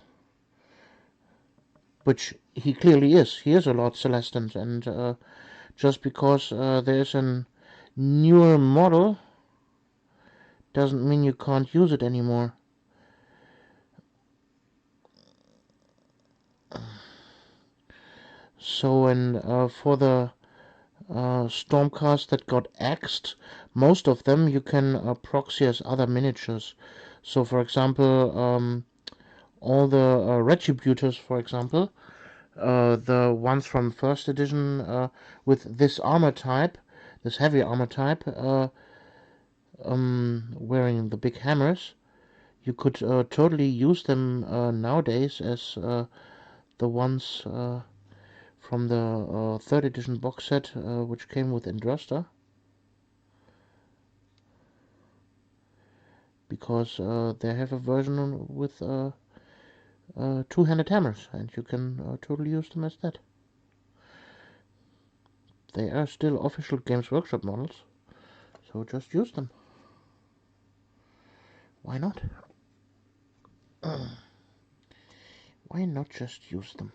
Which he clearly is. He is a Lord Celestant, and just because there's a newer model doesn't mean you can't use it anymore. So, and for the Stormcast that got axed, most of them you can proxy as other miniatures. So, for example, all the Retributors, for example, the ones from first edition with this armor type, this heavy armor type, wearing the big hammers, you could totally use them nowadays as the ones from the third edition box set, which came with Indruster, because they have a version with two-handed hammers, and you can totally use them as that. They are still official Games Workshop models, so just use them. Why not? Why not just use them?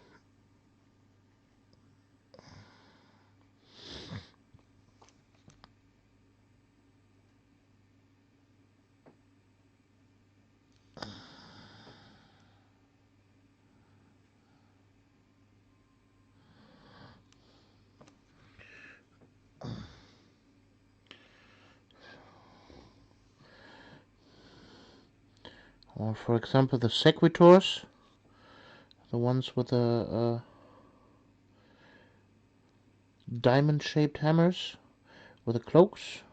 Or, for example, the Sequitors, the ones with the diamond-shaped hammers with the cloaks,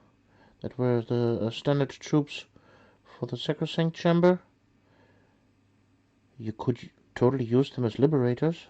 that were the standard troops for the Sacrosanct Chamber. You could totally use them as liberators.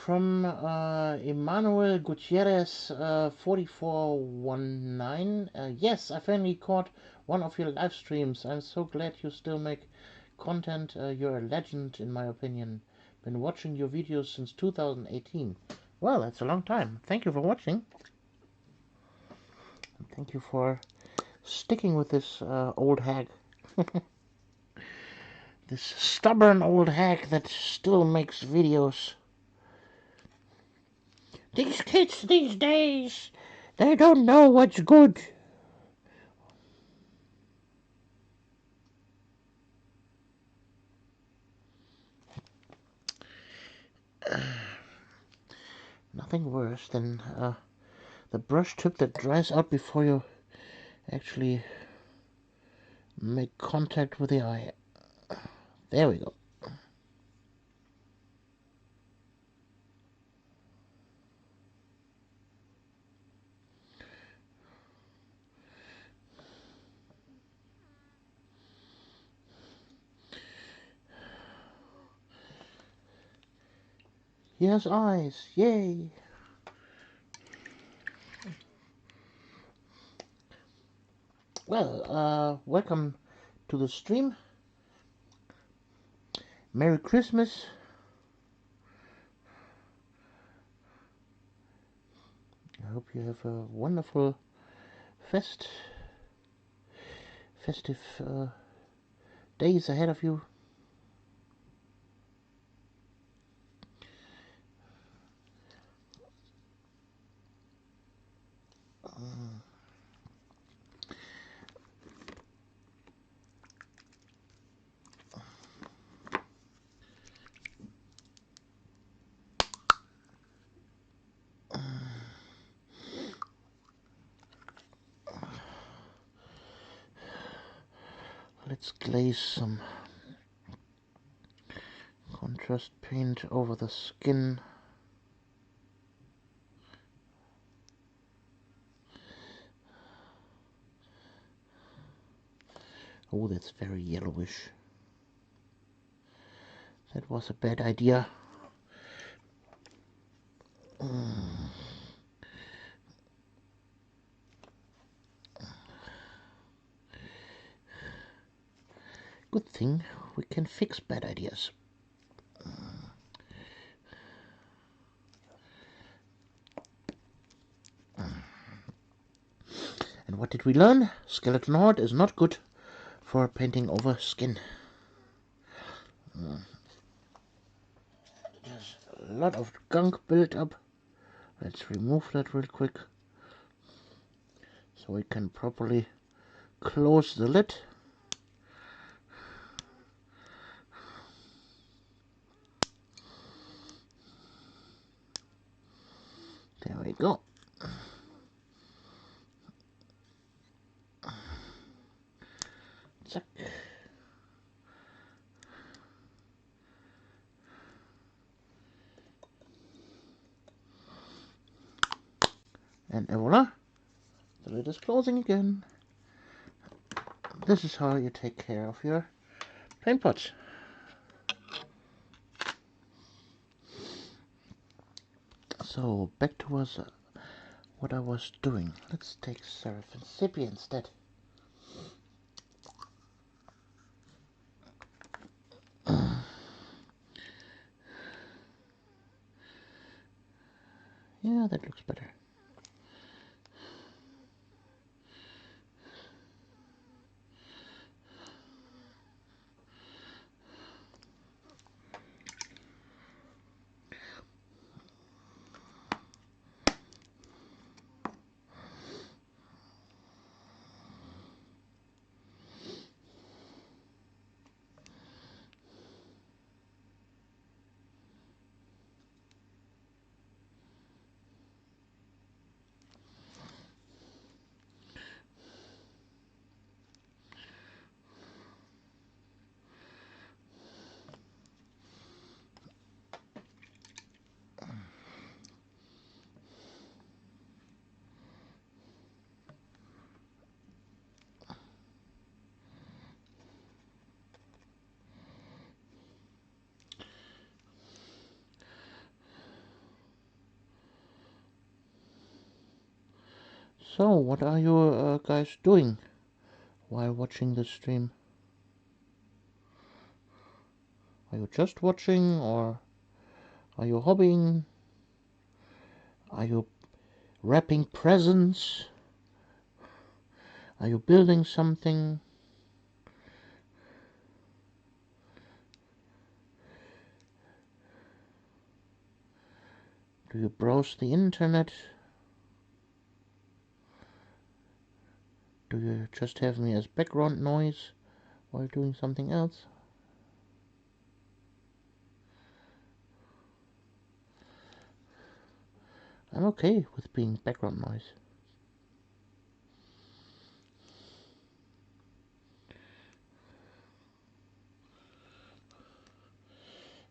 From Emmanuel Gutierrez 4419. Yes, I finally caught one of your live streams. I'm so glad you still make content. You're a legend, in my opinion. Been watching your videos since 2018. Well, that's a long time. Thank you for watching. Thank you for sticking with this old hag. This stubborn old hag that still makes videos. These kids these days, they don't know what's good. Nothing worse than the brush tip that dries out before you actually make contact with the eye. There we go. He has eyes. Yay. Well, welcome to the stream. Merry Christmas. I hope you have a wonderful festive days ahead of you. Let's glaze some contrast paint over the skin. Oh, that's very yellowish. That was a bad idea. Good thing we can fix bad ideas. And what did we learn? Skeleton horde is not good for painting over skin. There's a lot of gunk built up. Let's remove that real quick so we can properly close the lid. There we go. Zack. And voila, the lid is closing again. This is how you take care of your paint pots. So back to what I was doing. Let's take Seraphim Sepia instead. Yeah, that looks better. So, what are you guys doing while watching the stream? Are you just watching, or are you hobbying? Are you wrapping presents? Are you building something? Do you browse the internet? Do you just have me as background noise while doing something else? I'm okay with being background noise.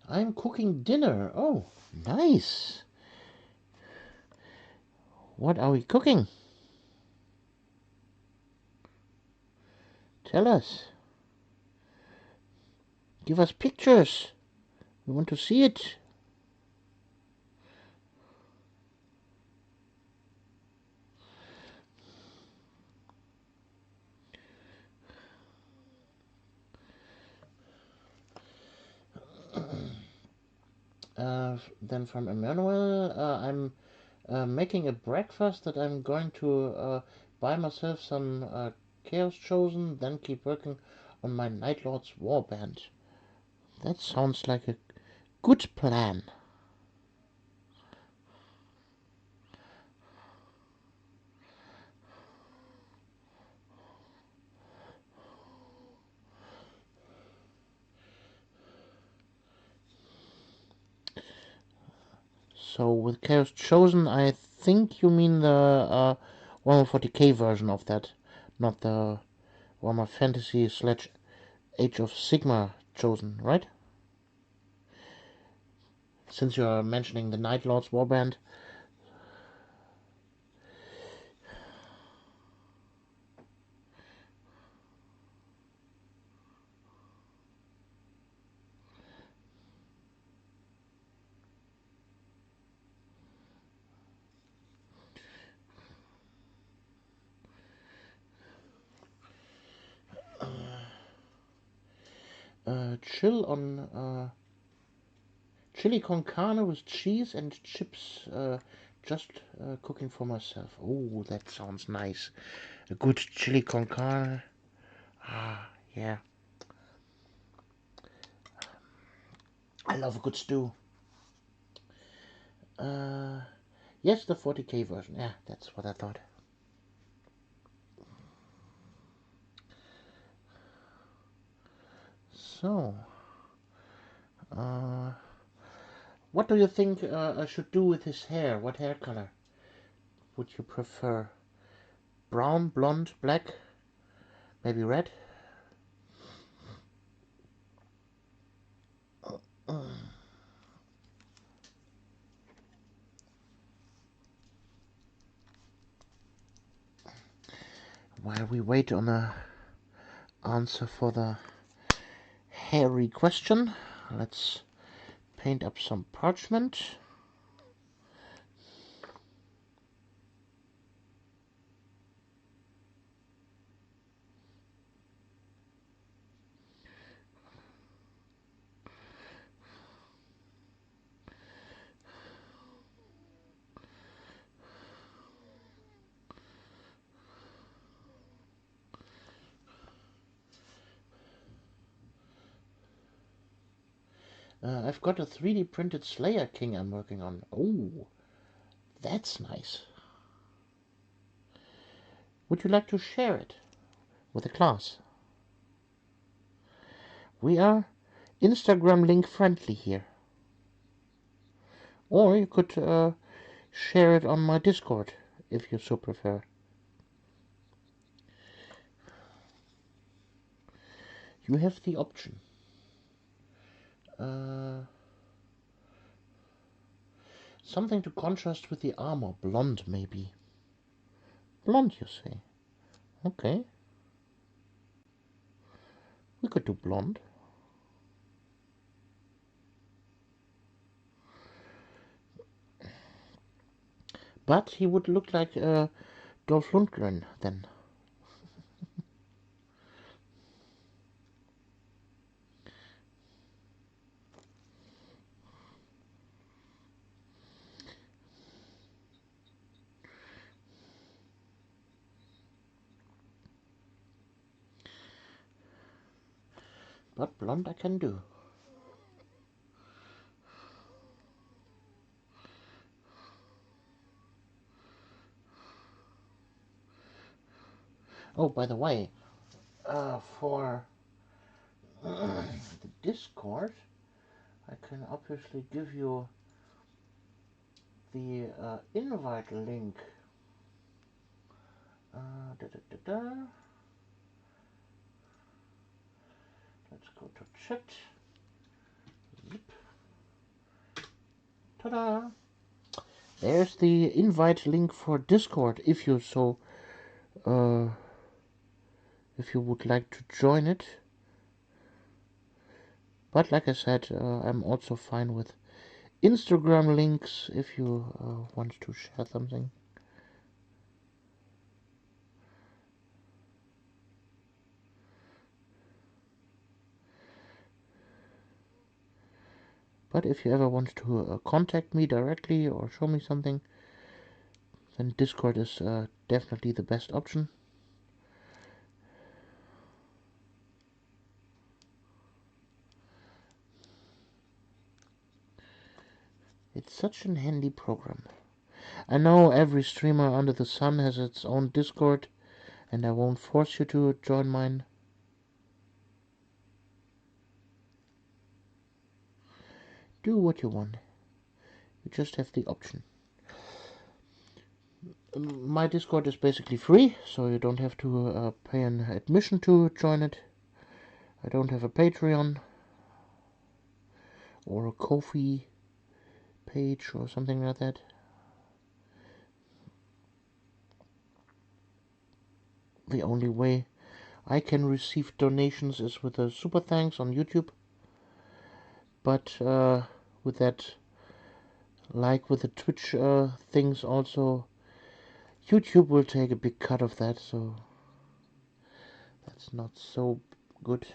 I'm cooking dinner. Oh, nice. What are we cooking? Tell us. Give us pictures. We want to see it. Then from Emmanuel, I'm making a breakfast that I'm going to buy myself some Chaos Chosen, then keep working on my Night Lord's Warband. That sounds like a good plan. So with Chaos Chosen, I think you mean the Warhammer 40k version of that, not the Warhammer Fantasy Age of Sigma chosen, right? Since you are mentioning the Night Lords warband. Chill on chili con carne with cheese and chips. Just cooking for myself. Oh, that sounds nice. A good chili con carne. Ah, yeah. I love a good stew. Yes, the 40K version. Yeah, that's what I thought. So, what do you think I should do with his hair? What hair color would you prefer? Brown, blonde, black, maybe red? While we wait on a answer for the hairy question, let's paint up some parchment. I've got a 3D printed Slayer King I'm working on. Oh, that's nice. Would you like to share it with the class? We are Instagram link friendly here. Or you could share it on my Discord if you so prefer. You have the option. Something to contrast with the armor. Blonde, maybe. Blonde, you say? Okay. We could do blonde. But he would look like Dolph Lundgren then. But blonde I can do. Oh, by the way, for the Discord, I can obviously give you the invite link. Da, da, da, da. Let's go to chat. Zip. Ta-da! There's the invite link for Discord if you so if you would like to join it. But like I said, I'm also fine with Instagram links if you want to share something. But if you ever want to contact me directly or show me something, then Discord is definitely the best option. It's such an handy program. I know every streamer under the sun has its own Discord, and I won't force you to join mine. Do what you want. You just have the option. My Discord is basically free, so you don't have to pay an admission to join it. I don't have a Patreon or a Ko-fi page or something like that. The only way I can receive donations is with a super thanks on YouTube. But with that, like with the Twitch things also, YouTube will take a big cut of that, so that's not so good.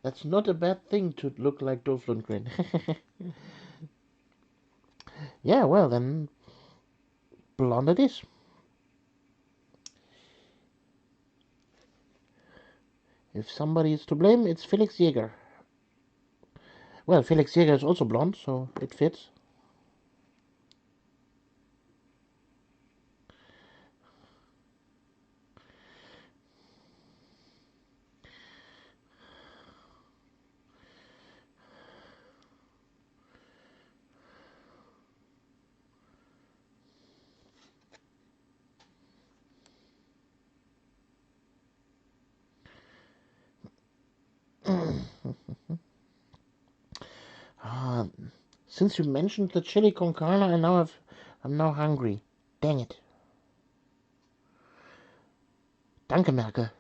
That's not a bad thing to look like Dolph Lundgren. Yeah, well then, blonde it is. If somebody is to blame, it's Felix Jäger. Well, Felix Jäger is also blonde, so it fits. Since you mentioned the chili con carne, I'm now hungry. Dang it. Danke, Merkel.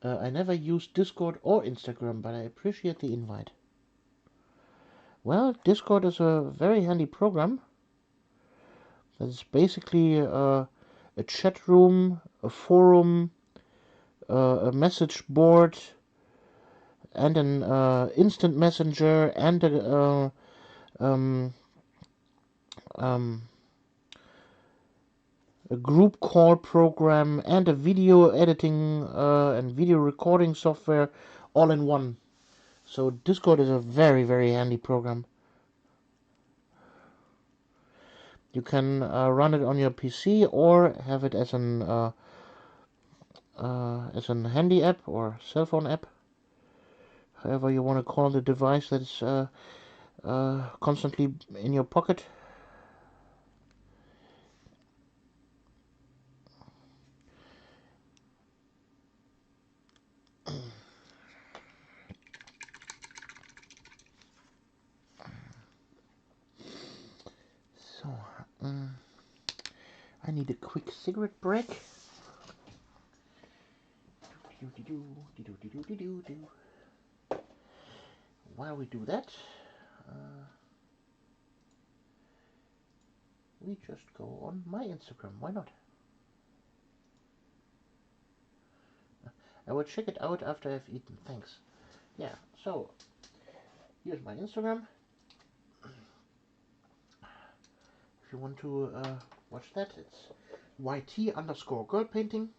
I never used Discord or Instagram, but I appreciate the invite. Well, Discord is a very handy program. It's basically a chat room, a forum, a message board, and an instant messenger, and a group call program, and a video editing and video recording software all in one. So Discord is a very, very handy program. You can run it on your PC or have it as an handy app or cell phone app, however you want to call the device that's constantly in your pocket. So, I need a quick cigarette break. While we do that, we just go on my Instagram. Why not? I will check it out after I've eaten. Thanks. Yeah, so here's my Instagram. If you want to watch that, it's YT_girl painting.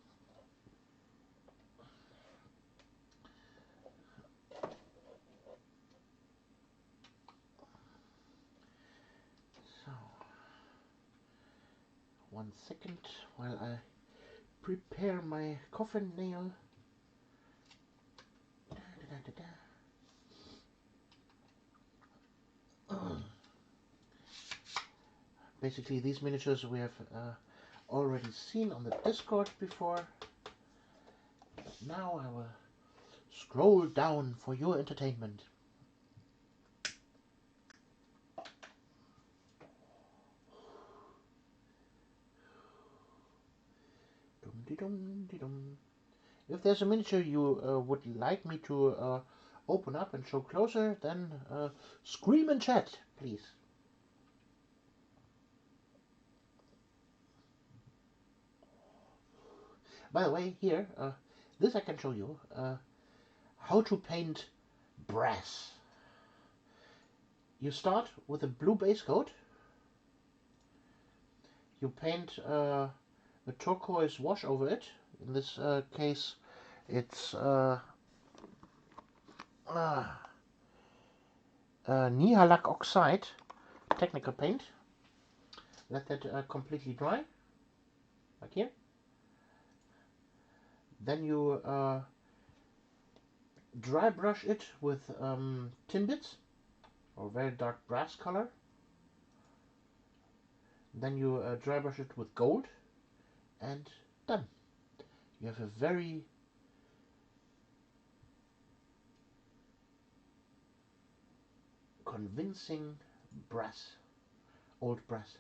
So, 1 second while I prepare my coffin nail. Basically, these miniatures we have already seen on the Discord before. But now I will scroll down for your entertainment. If there's a miniature you would like me to open up and show closer, then scream and chat, please. By the way, here, this I can show you, how to paint brass. You start with a blue base coat. You paint a turquoise wash over it. In this case, it's Nihalac oxide technical paint. Let that completely dry, like here. Then you dry brush it with tin bits or very dark brass color. Then you dry brush it with gold, and done. You have a very convincing brass, old brass.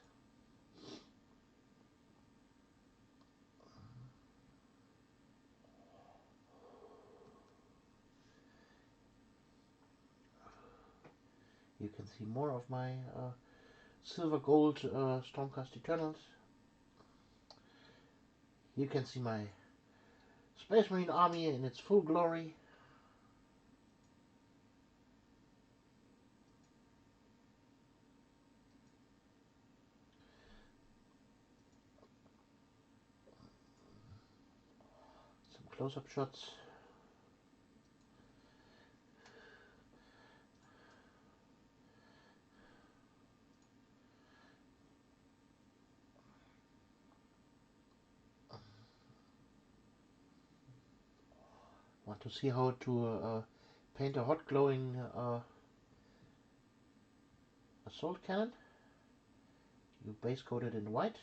You can see more of my silver gold Stormcast Eternals. You can see my Space Marine army in its full glory. Some close-up shots. Want to see how to paint a hot glowing assault cannon? You base coat it in white.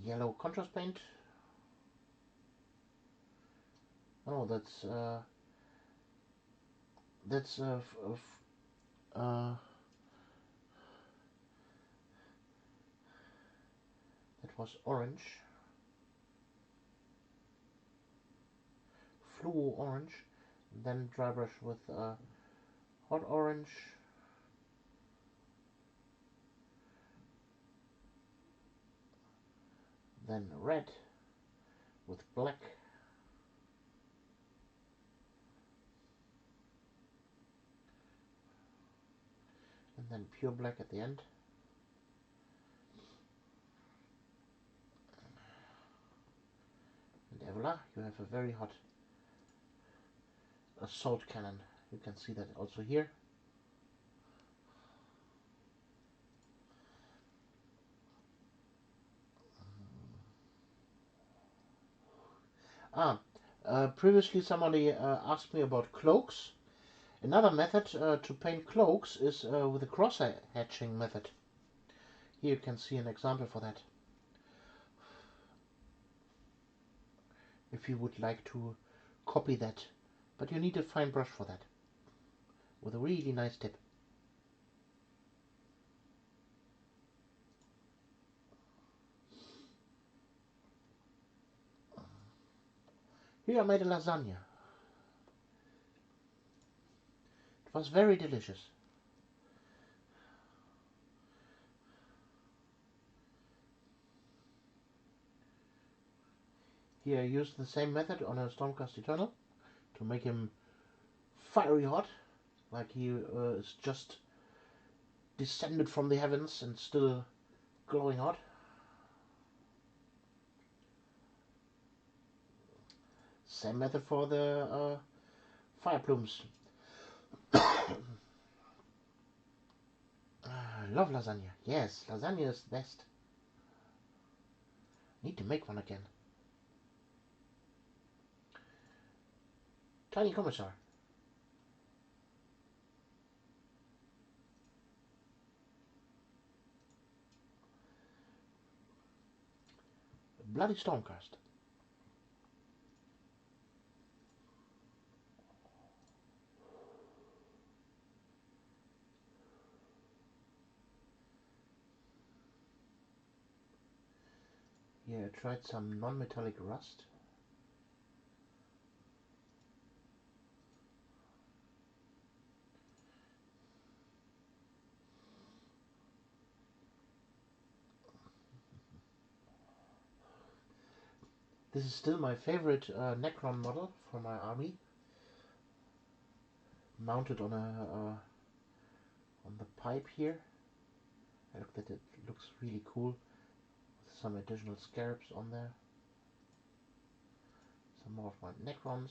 Yellow contrast paint. Oh, that's uh, that was orange, fluo orange. Then dry brush with hot orange. Then red with black. And then pure black at the end. And voila, you have a very hot assault cannon. You can see that also here. Previously somebody asked me about cloaks. Another method to paint cloaks is with a cross-hatching method. Here you can see an example for that. If you would like to copy that. But you need a fine brush for that. With a really nice tip. Here I made a lasagna. It was very delicious. Here I used the same method on a Stormcast Eternal to make him fiery hot, like he is just descended from the heavens and still glowing hot. Same method for the fire plumes. I love lasagna. Yes, lasagna is the best. Need to make one again. Tiny Commissar. Bloody Stormcast. Here I tried some non-metallic rust. This is still my favorite Necron model for my army. Mounted on a on the pipe here. I looked at it. It looks really cool. With some additional scarabs on there. Some more of my Necrons.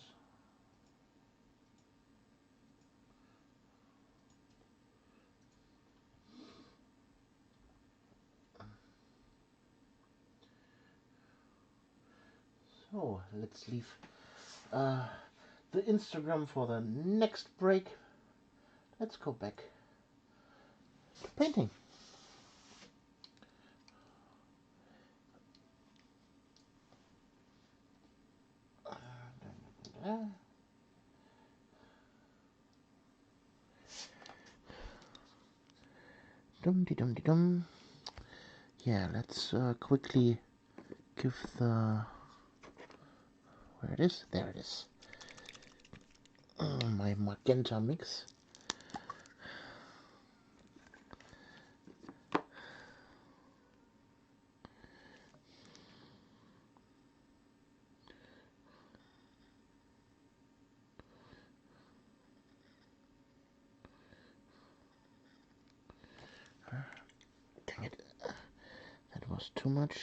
So let's leave the Instagram for the next break. Let's go back to painting. Dum-de-dum-de-dum. Yeah, let's quickly give the... Where it is? There it is. My magenta mix. Dang it. That was too much.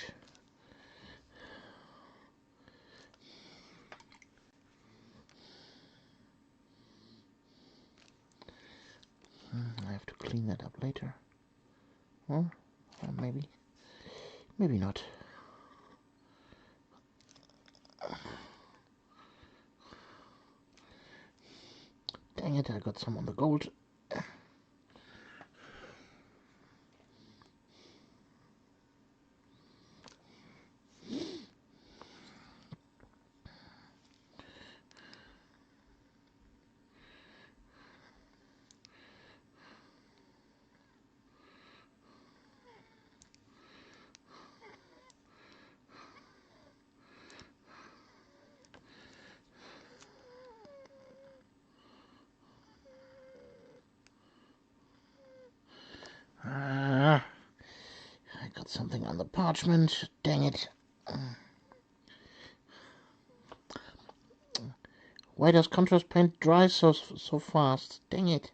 I have to clean that up later. Or maybe. Maybe not. Dang it, I got some on the gold. I got something on the parchment. Dang it. Why does contrast paint dry so fast? Dang it.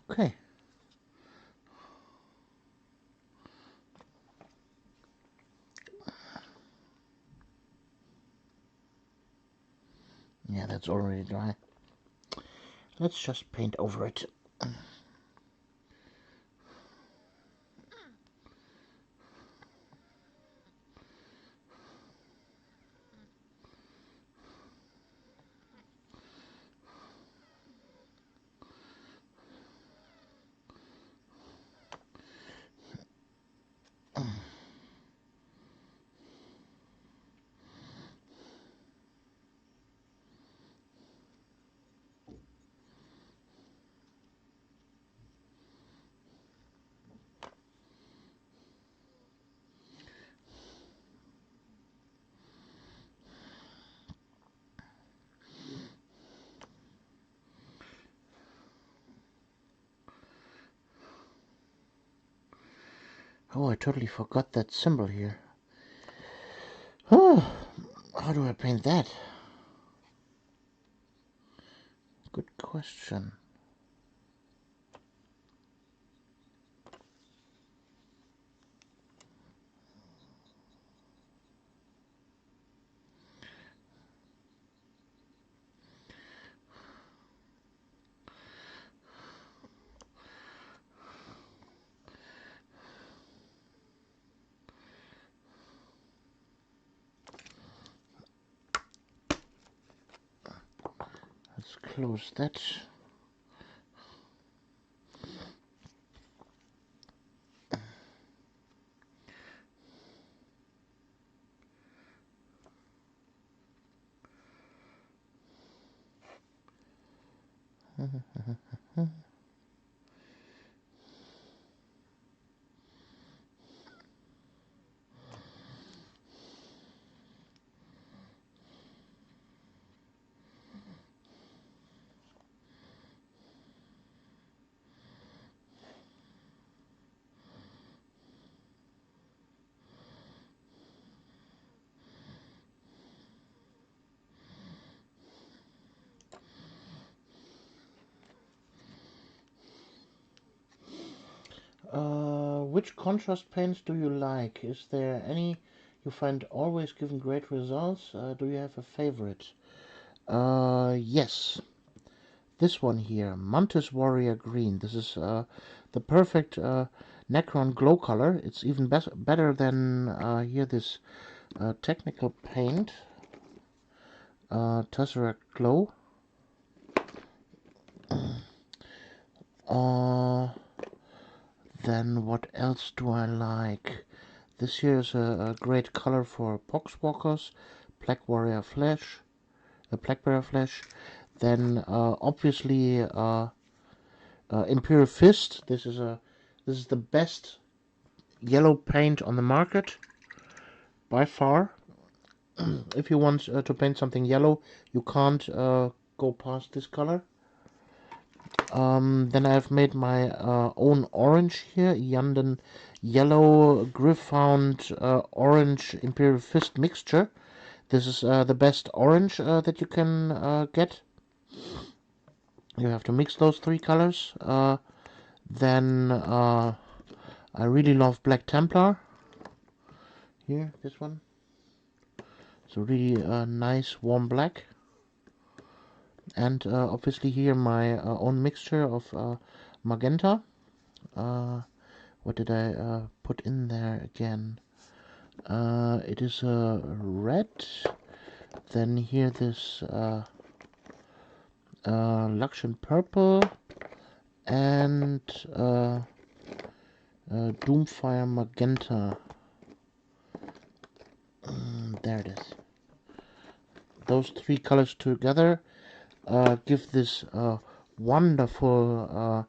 Okay. Yeah, that's already dry. Let's just paint over it. Oh, I totally forgot that symbol here. Oh, how do I paint that? Good question. Let's close that. which contrast paints do you like? Is there any you find always giving great results? Do you have a favorite? Yes. This one here, Mantis Warrior Green. This is the perfect Necron glow color. It's even better than here this technical paint, Tesseract Glow. Then what else do I like? This here is a great color for Poxwalkers, Black Warrior Flesh, Blackbearer Flesh. Then obviously Imperial Fist. This is the best yellow paint on the market by far. If you want to paint something yellow, you can't go past this color. Then I've made my own orange here, Yanden Yellow Gryph-hound Orange Imperial Fist mixture. This is the best orange that you can get. You have to mix those three colors. Then I really love Black Templar. Here, this one. It's a really nice warm black. And obviously here my own mixture of magenta. What did I put in there again? It is a red. Then here this Luxion purple and Doomfire magenta. There it is. Those three colors together give this wonderful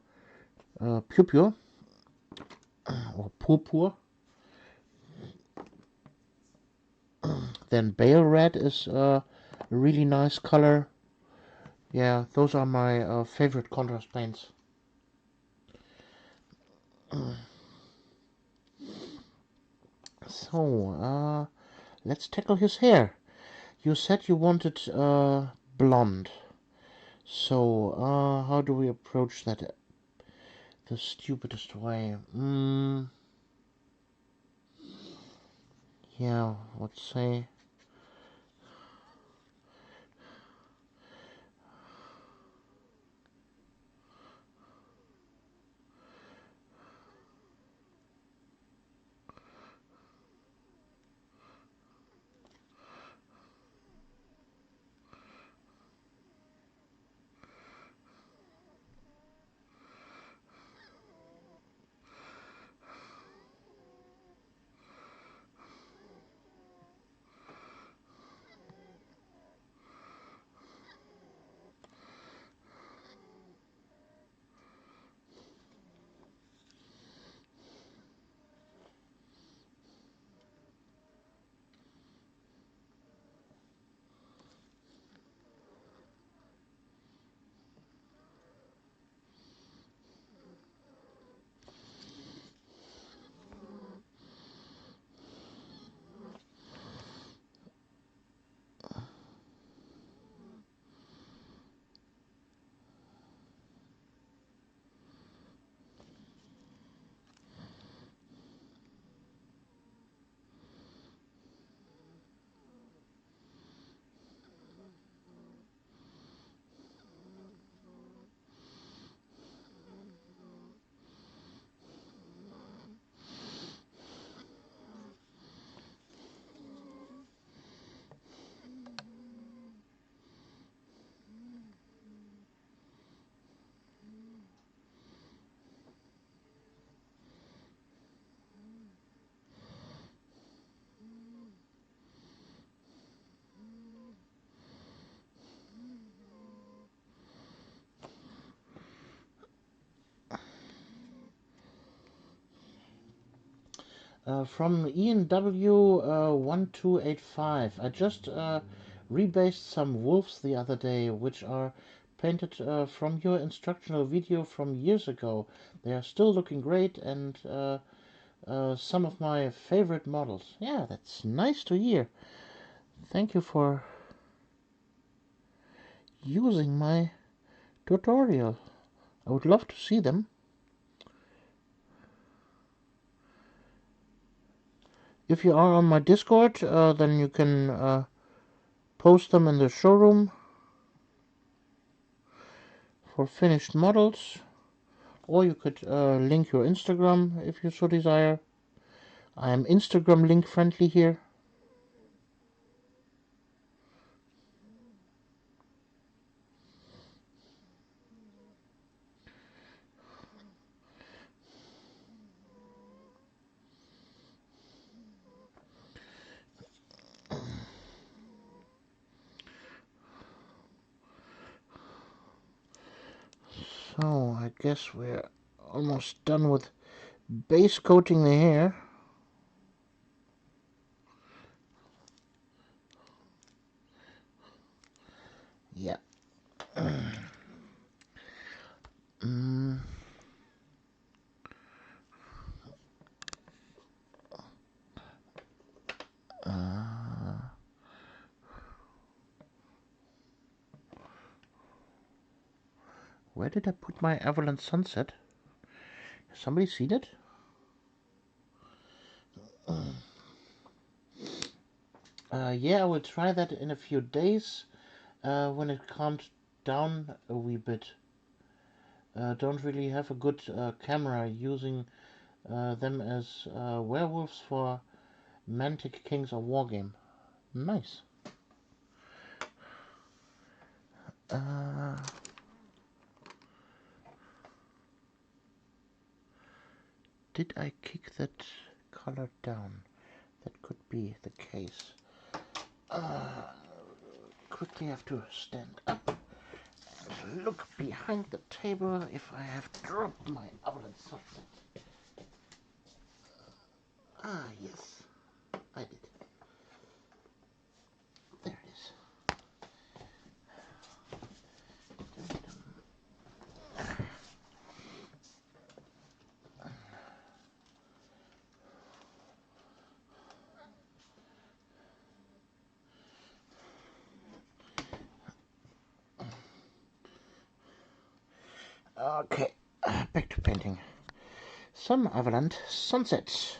purpure or purpur. Then Bale Red is a really nice color. Yeah, those are my favorite contrast paints. So, let's tackle his hair. You said you wanted blonde. So, how do we approach that the stupidest way? Yeah, let's say... from ENW 1285. I just rebased some wolves the other day, which are painted from your instructional video from years ago. They are still looking great and some of my favorite models. Yeah, that's nice to hear. Thank you for using my tutorial. I would love to see them. If you are on my Discord, then you can post them in the showroom for finished models, or you could link your Instagram if you so desire. I am Instagram link friendly here. So I guess we're almost done with base coating the hair. Yeah. Where did I put my Avalanche Sunset? Has somebody seen it? Yeah, I will try that in a few days when it calms down a wee bit. Don't really have a good camera using them as werewolves for Mantic Kings or Wargame. Nice. Did I kick that color down? That could be the case. Quickly have to stand up and look behind the table if I have dropped my Avalanche Sunset. Ah, yes, I did. There it is. Okay, back to painting. Some Avalanche Sunsets.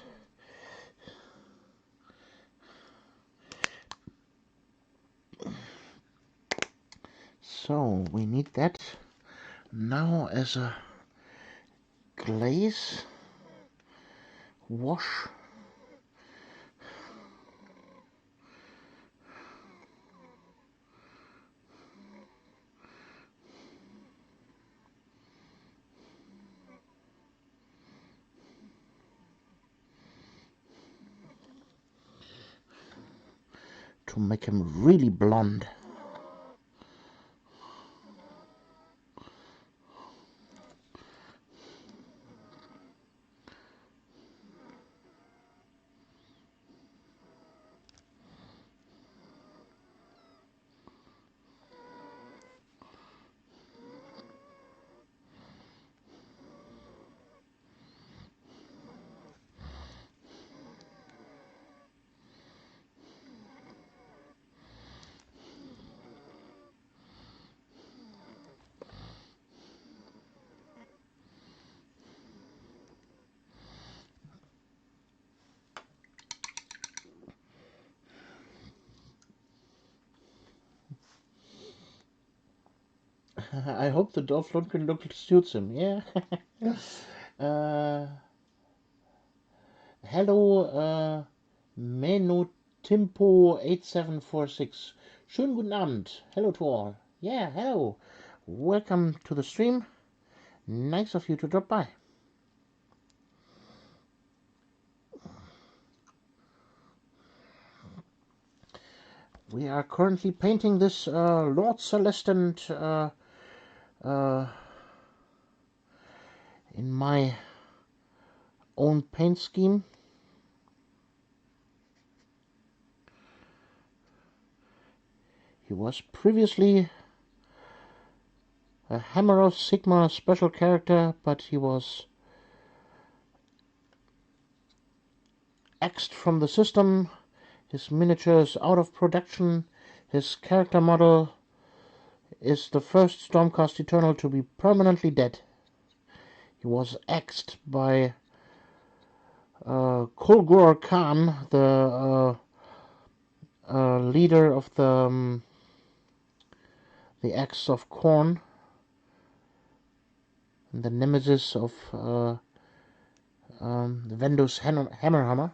So we need that now as a glaze wash. To make him really blonde. I hope the Dolph Lundgren look suits him, yeah? Hello, Menotimpo8746. Schönen guten Abend. Hello to all. Yeah, hello. Welcome to the stream. Nice of you to drop by. We are currently painting this Lord Celestant in my own paint scheme. He was previously a Hammer of Sigma special character, but he was axed from the system. His miniature is out of production. His character model is the first Stormcast Eternal to be permanently dead. He was axed by Kolgor Khan, the leader of the Axe of Corn, the nemesis of the Vendos Hammerhammer,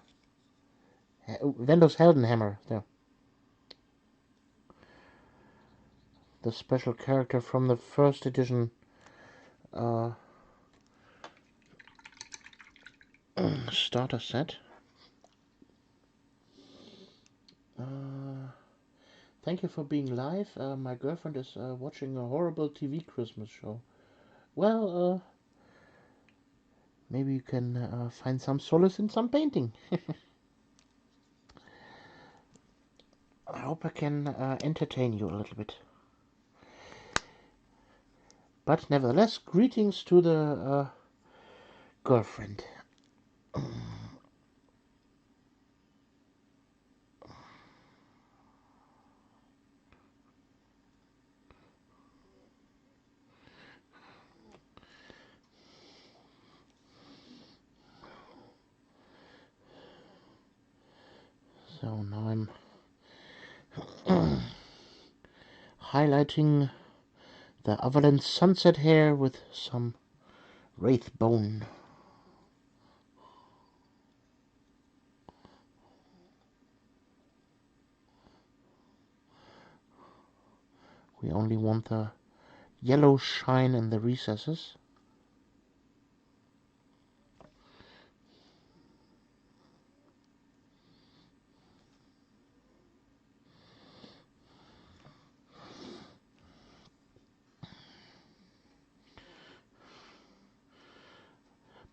Vendos Heldenhammer, there. The special character from the first edition starter set. Thank you for being live. My girlfriend is watching a horrible TV Christmas show. Well, maybe you can find some solace in some painting. I hope I can entertain you a little bit. But nevertheless, greetings to the girlfriend. So now I'm highlighting the Avalanche Sunset here with some Wraith Bone. We only want the yellow shine in the recesses.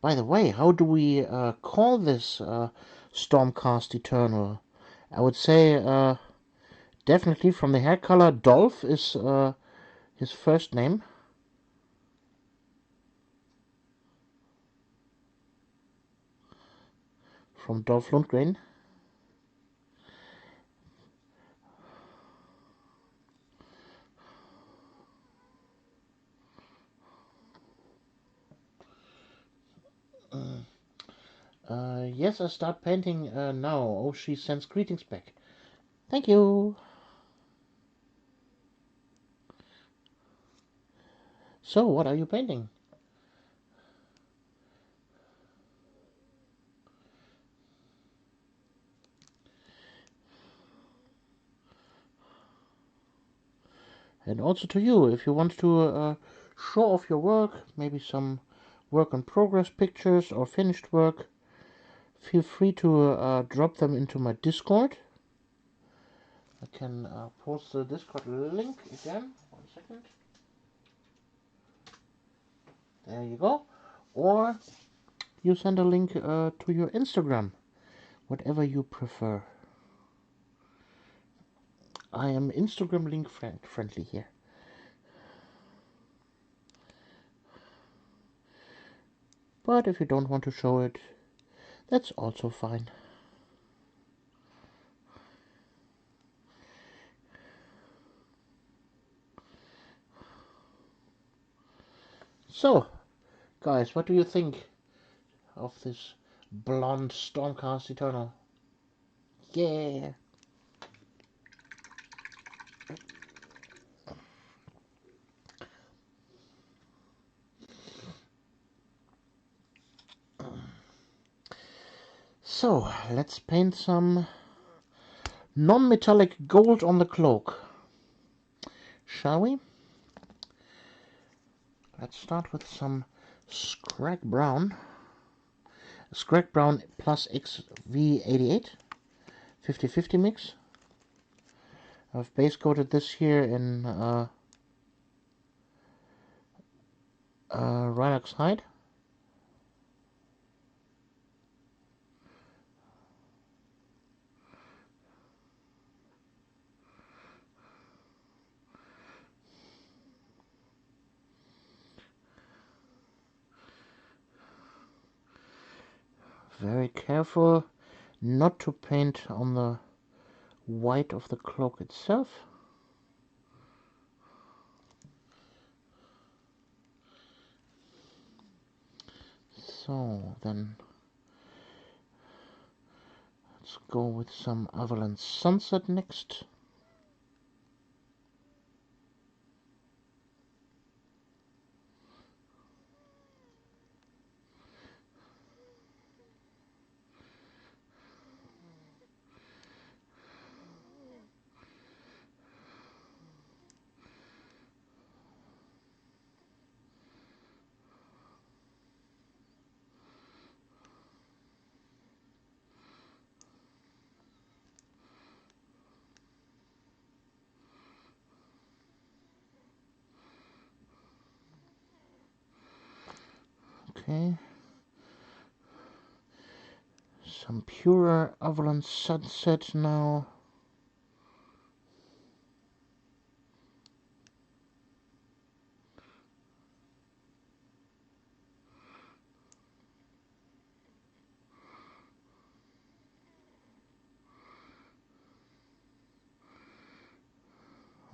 By the way, how do we call this Stormcast Eternal? I would say definitely from the hair color, Dolph is his first name. From Dolph Lundgren. Yes, I start painting now. Oh, she sends greetings back. Thank you. So, what are you painting? And also to you, if you want to show off your work, maybe some work in progress pictures or finished work, feel free to drop them into my Discord. I can post the Discord link again. 1 second. There you go. Or you send a link to your Instagram, whatever you prefer. I am Instagram link friendly here. But if you don't want to show it, that's also fine. So, guys, what do you think of this blonde Stormcast Eternal? Yeah! So, let's paint some non-metallic gold on the cloak. Shall we? Let's start with some Scrag Brown. Scrag Brown plus XV88 50-50 mix. I've base coated this here in Rhinox Hide. Very careful not to paint on the white of the cloak itself. So then Let's go with some Avalanche Sunset next. Okay. Some purer Avalanche Sunset now.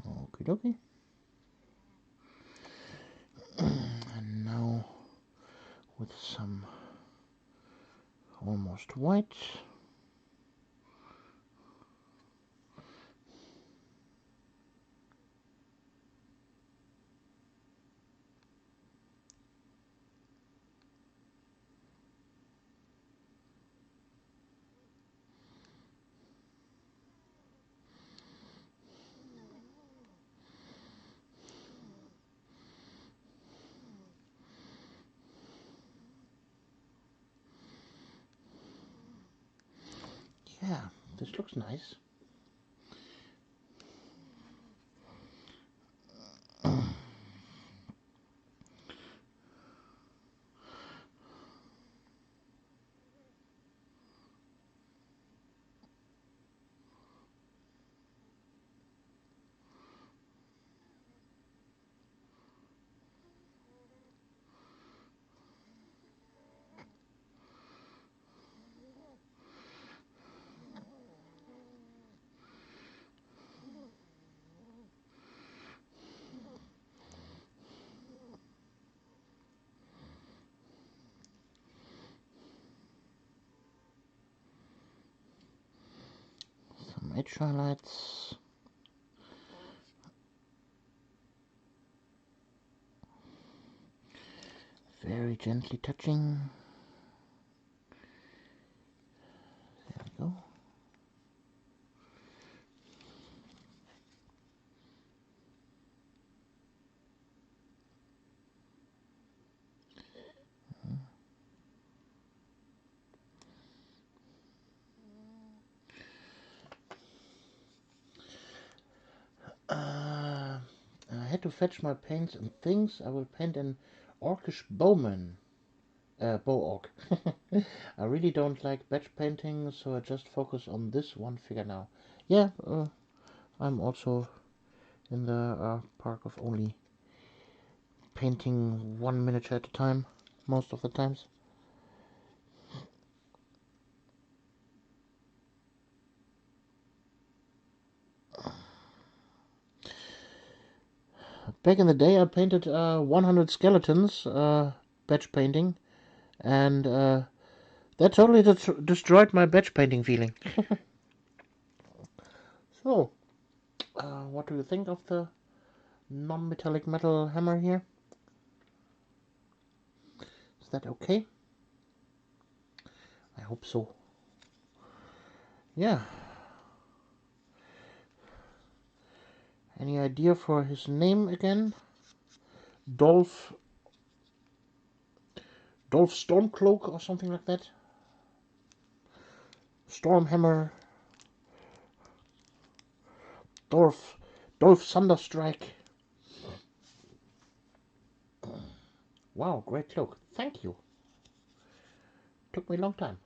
Okie dokie. And now with some almost white. Yeah, this looks nice. Some edge highlights. Very gently touching. There we go. I had to fetch my paints and things. I will paint an orcish bowman. Bow orc. I really don't like batch painting, so I just focus on this one figure now. Yeah, I'm also in the park of only painting one miniature at a time, most of the times. Back in the day, I painted 100 skeletons, batch painting, and that totally destroyed my batch painting feeling. So, what do you think of the non-metallic metal hammer here? Is that okay? I hope so. Yeah. Any idea for his name again? Dolph Stormcloak or something like that? Stormhammer. Dolph Thunderstrike. Wow, great cloak. Thank you. Took me a long time.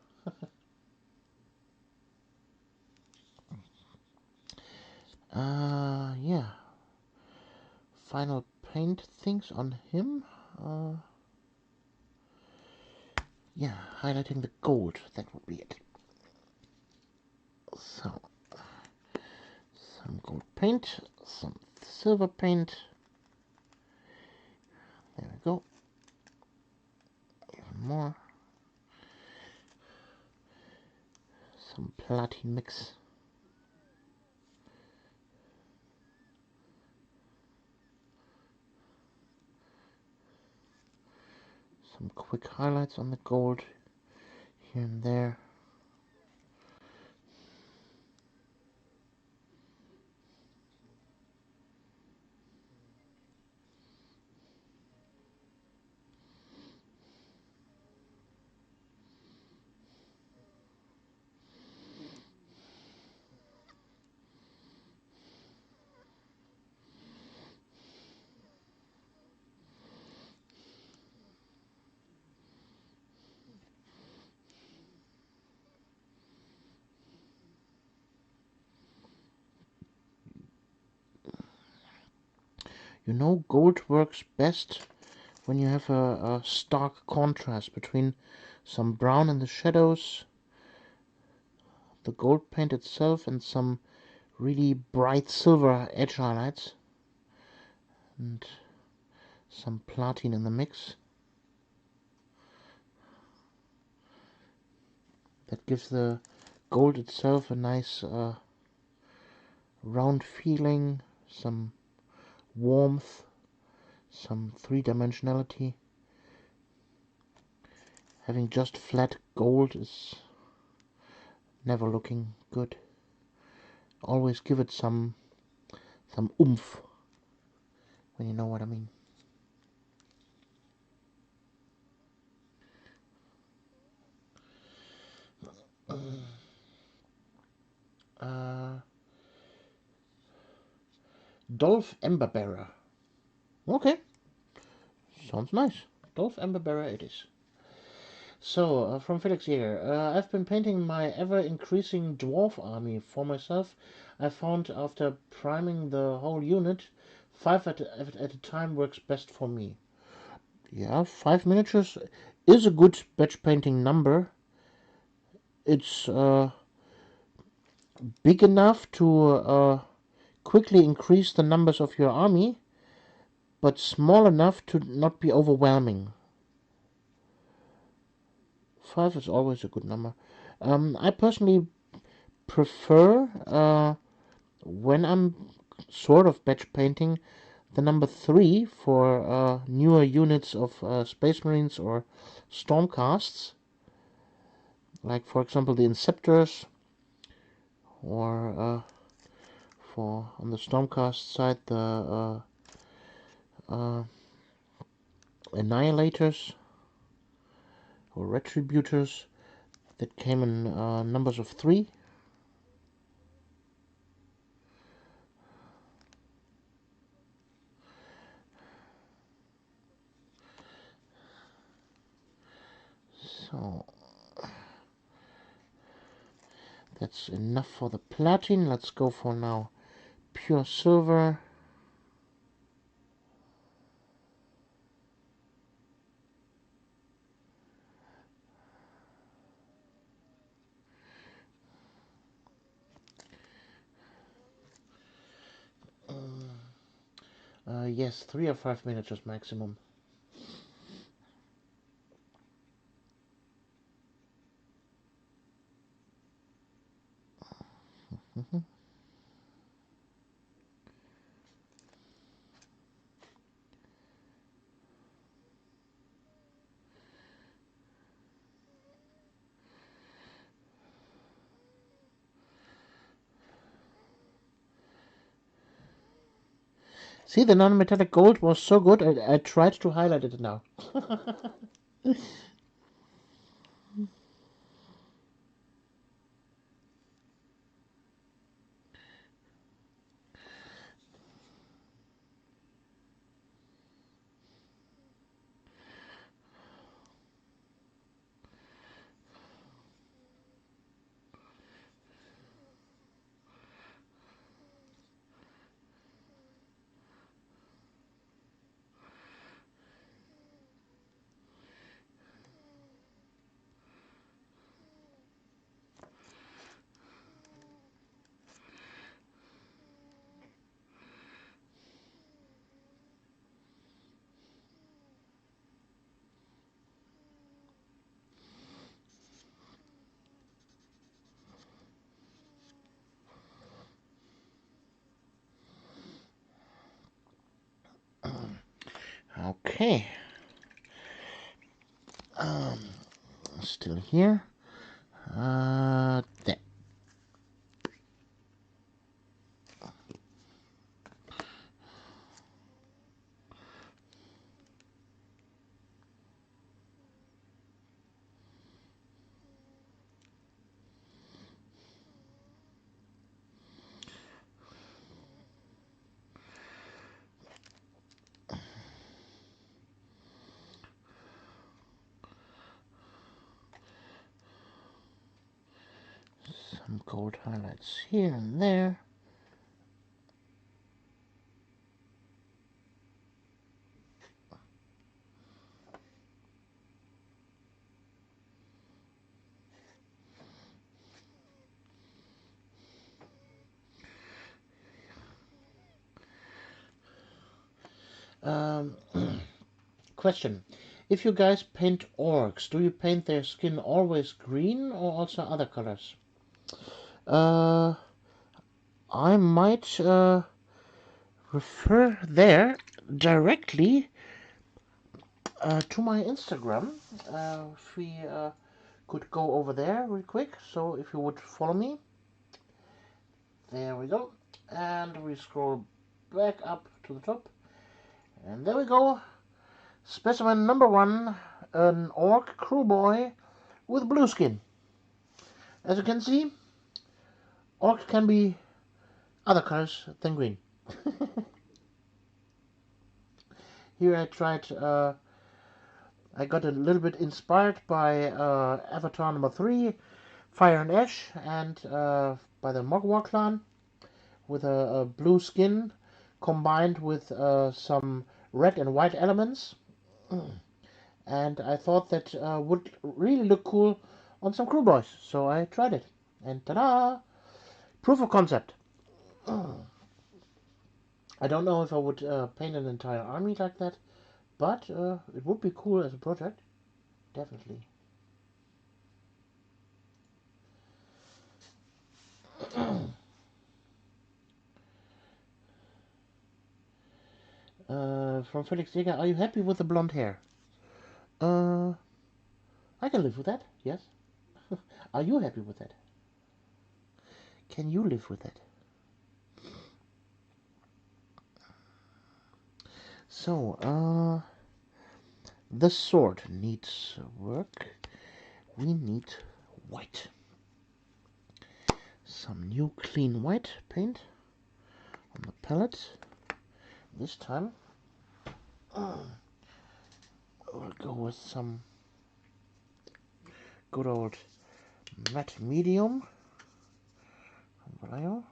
Yeah. Final paint things on him. Yeah, highlighting the gold. That would be it. So, some gold paint, some silver paint. There we go. Even more. Some platin mix. Some quick highlights on the gold here and there. You know, gold works best when you have a stark contrast between some brown in the shadows, the gold paint itself, and some really bright silver edge highlights, and some platin in the mix. That gives the gold itself a nice round feeling, some warmth, some three-dimensionality. Having just flat gold is never looking good. Always give it some oomph, when you know what I mean. Dolph Emberbearer. Okay, sounds nice. Dolph Emberbearer it is. So, from Felix here, I've been painting my ever-increasing dwarf army for myself. I found after priming the whole unit, 5 at a time works best for me. Yeah, 5 miniatures is a good batch painting number. It's big enough to quickly increase the numbers of your army, but small enough to not be overwhelming. 5 is always a good number. I personally prefer, when I'm sort of batch painting, the number 3 for newer units of Space Marines or Stormcasts, like for example the Inceptors, or for on the Stormcast side the Annihilators or Retributors that came in numbers of 3. So that's enough for the platin. Let's go for now pure silver. Yes, 3 or 5 miniatures maximum. See, the non-metallic gold was so good, I tried to highlight it now. Okay. Still here. There. Some gold highlights here and there. Question. If you guys paint orcs, do you paint their skin always green or also other colors? I might refer there directly to my Instagram. If we could go over there real quick. So if you would follow me. There we go. And we scroll back up to the top. And there we go. Specimen number 1, an orc crew boy with blue skin. As you can see, orcs can be other colors than green. Here I tried, I got a little bit inspired by Avatar number 3, Fire and Ash, and by the Mogwai clan, with a blue skin combined with some red and white elements. And I thought that would really look cool on some crew boys, so I tried it. And ta-da! Proof of concept. I don't know if I would paint an entire army like that, but it would be cool as a project. Definitely. From Felix Jäger, are you happy with the blonde hair? I can live with that, yes. Are you happy with that? Can you live with that? So, the sword needs work. We need white. Some new clean white paint on the palette. This time we'll go with some good old matte medium from Vallejo.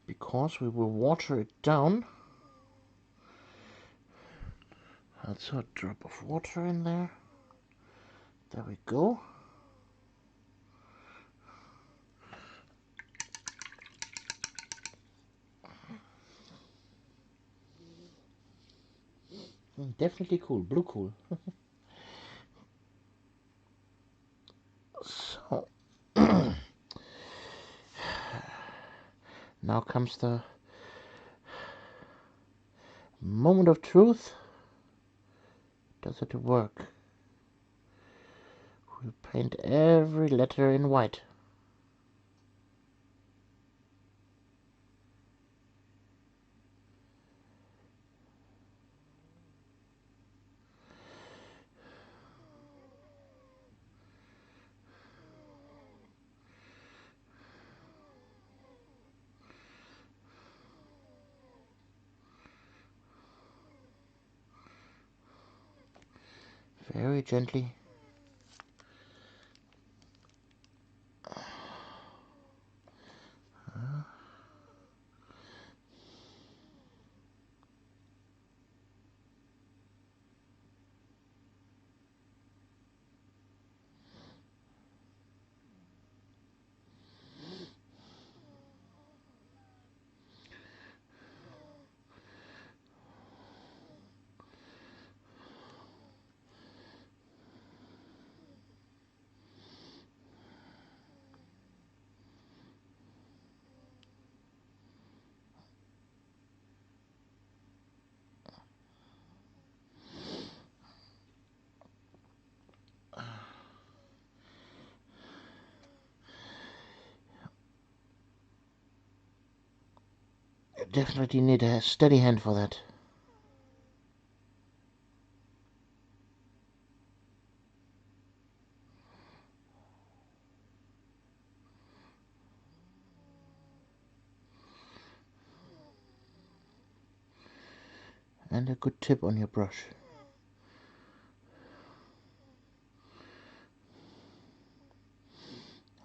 Because we will water it down. That's a drop of water in there. There we go. Definitely cool, blue cool. So now comes the moment of truth. Does it work? We'll paint every letter in white. Very gently. Definitely need a steady hand for that. And a good tip on your brush.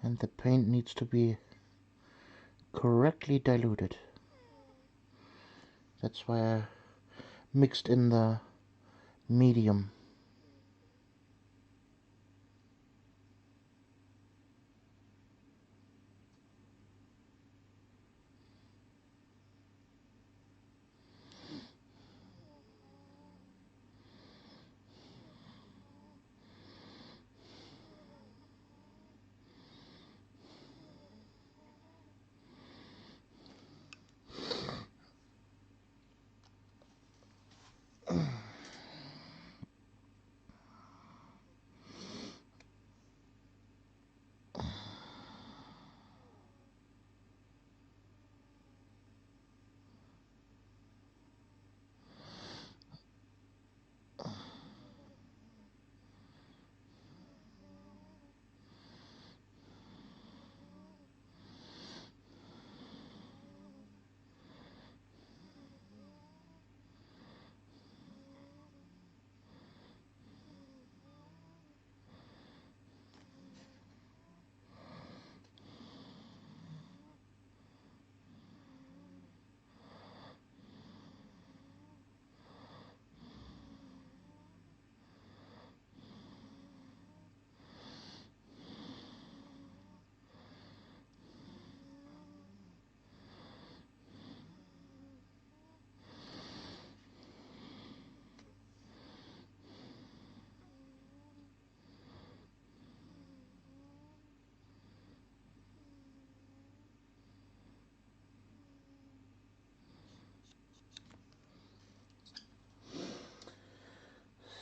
And the paint needs to be correctly diluted. That's why I mixed in the medium.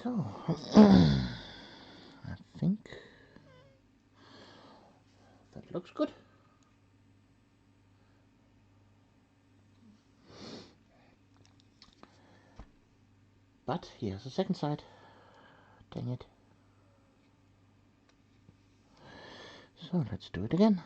So, I think that looks good. But here's the second side. Dang it. So let's do it again.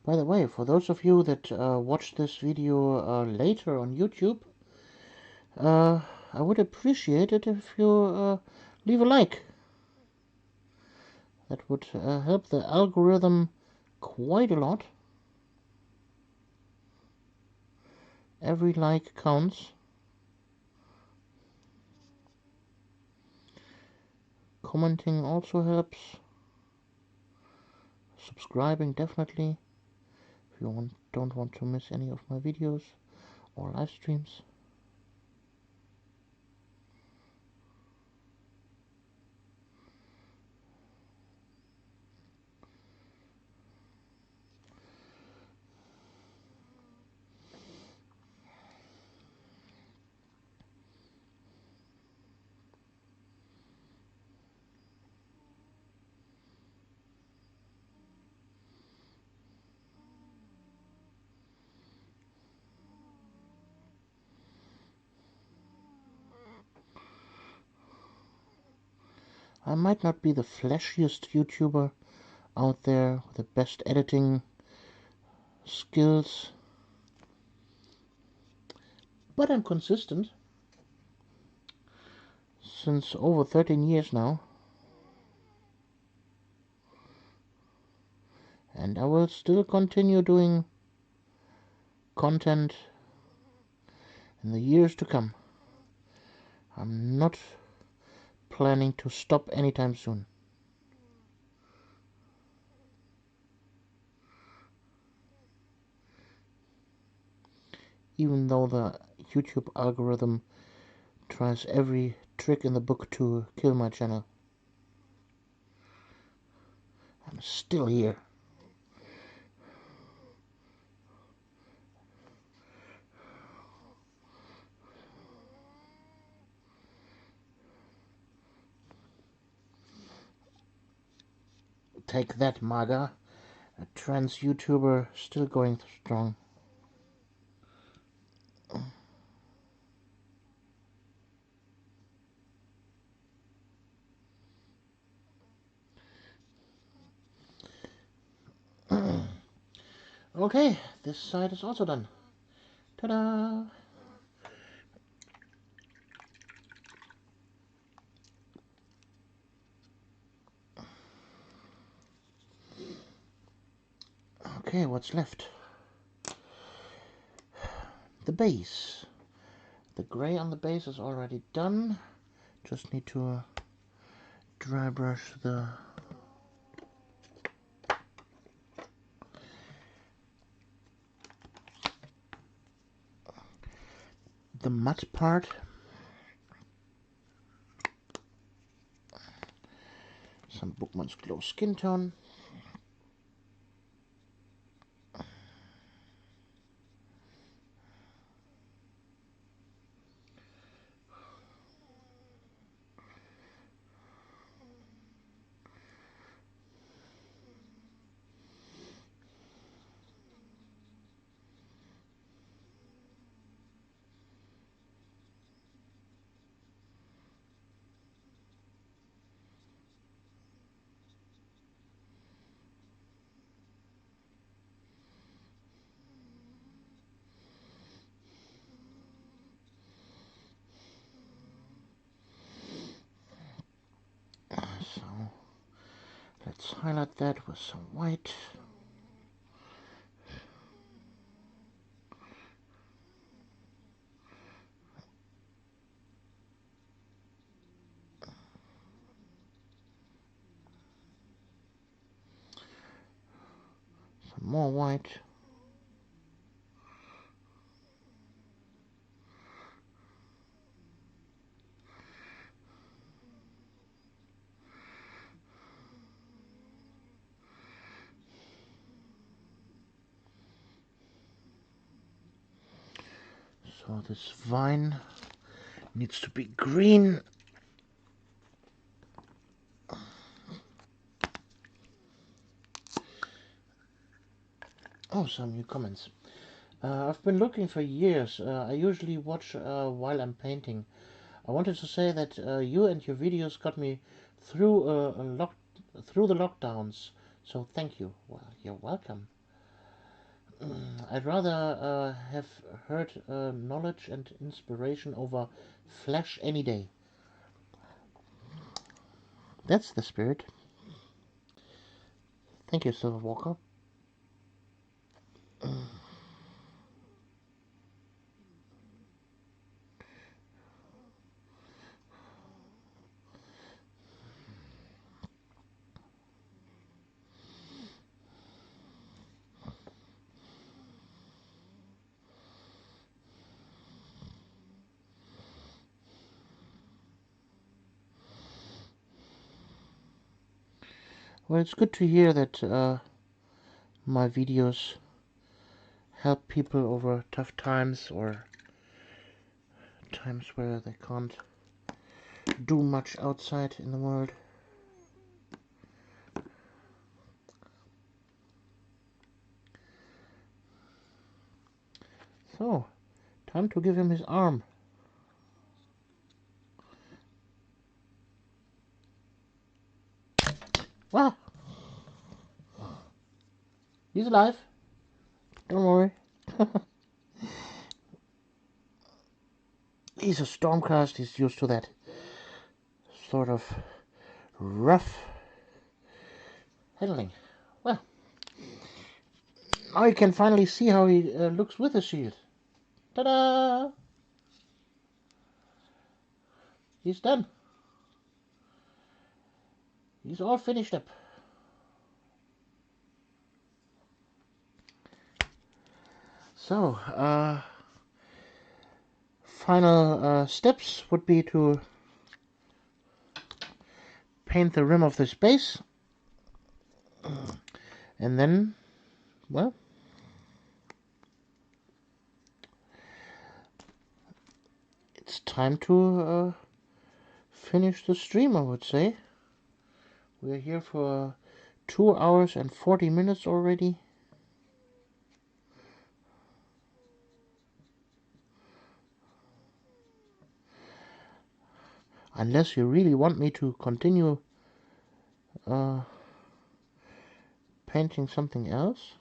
By the way, for those of you that watch this video later on YouTube, I would appreciate it if you leave a like. That would help the algorithm quite a lot. Every like counts. Commenting also helps. Subscribing definitely, if you don't want to miss any of my videos or live streams. I might not be the flashiest YouTuber out there with the best editing skills, but I'm consistent since over 13 years now, and I will still continue doing content in the years to come. I'm not planning to stop anytime soon. even though the YouTube algorithm tries every trick in the book to kill my channel. I'm still here. Take that, MAGA. A trans YouTuber still going strong. Okay, this side is also done. Ta-da! Okay, what's left? The base. The gray on the base is already done. Just need to dry brush the matte part. Some Bookman's Glow skin tone. So let's highlight that with some white. Some more white. So this vine needs to be green. Oh, some new comments. I've been looking for years. I usually watch while I'm painting. I wanted to say that you and your videos got me through through the lockdowns. So thank you. Well, you're welcome. I'd rather have heard knowledge and inspiration over flash any day. That's the spirit. Thank you, Silver Walker. Well, it's good to hear that my videos help people over tough times or times where they can't do much outside in the world. So, time to give him his arm. Well, he's alive. Don't worry. He's a Stormcast. He's used to that sort of rough handling. Well, now you can finally see how he looks with the shield. Ta-da! He's done. He's all finished up. So, final steps would be to paint the rim of this base, and then, well, it's time to finish the stream, I would say. We're here for 2 hours and 40 minutes already. Unless you really want me to continue painting something else.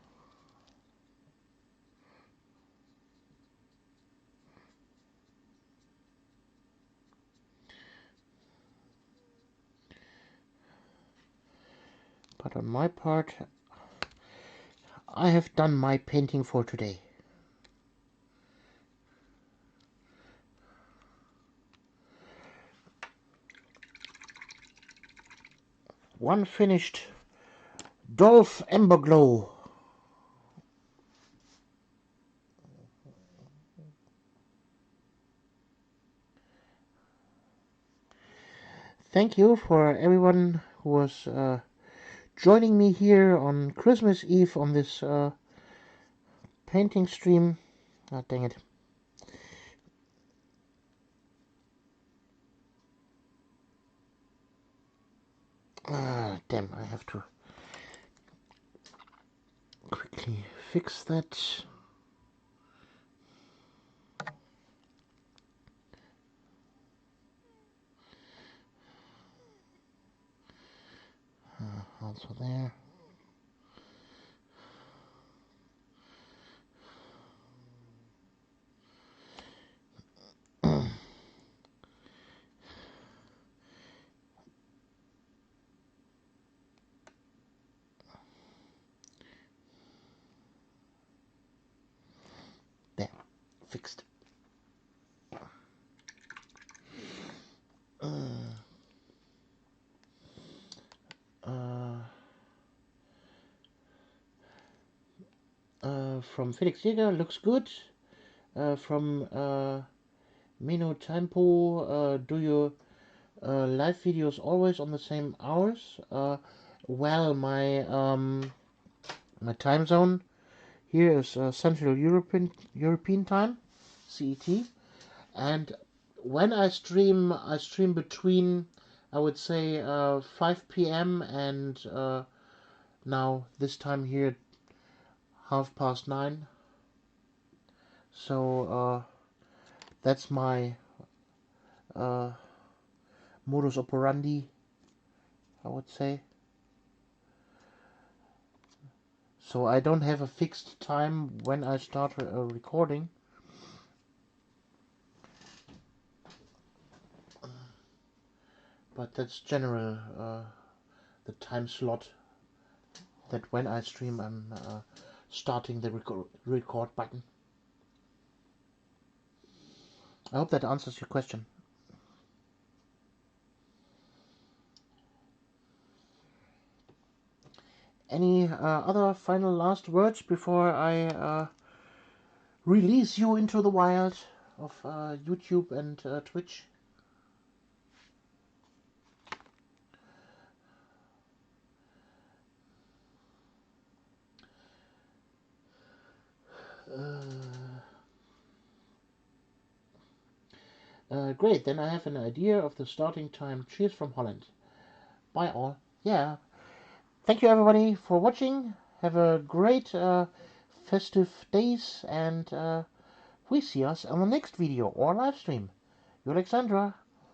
But on my part, I have done my painting for today. One finished Dolph Emberglow. Thank you for everyone who was joining me here on Christmas Eve on this painting stream. Ah, dang it. Ah, damn, I have to quickly fix that. Also there. There, fixed. From Felix Jäger, looks good. From Mino Tempo, do your live videos always on the same hours? Well, my time zone here is Central European time, CET, and when I stream between, I would say, 5 p.m. and now this time here 9:30. So that's my modus operandi, I would say. So I don't have a fixed time when I start recording. But that's general, the time slot that when I stream I'm starting the record button. I hope that answers your question. Any other final last words before I release you into the wild of YouTube and Twitch? Great, then I have an idea of the starting time. Cheers from Holland. Bye all. Yeah. Thank you everybody for watching. Have a great festive days, and we see us on the next video or live stream. You're Alexandra.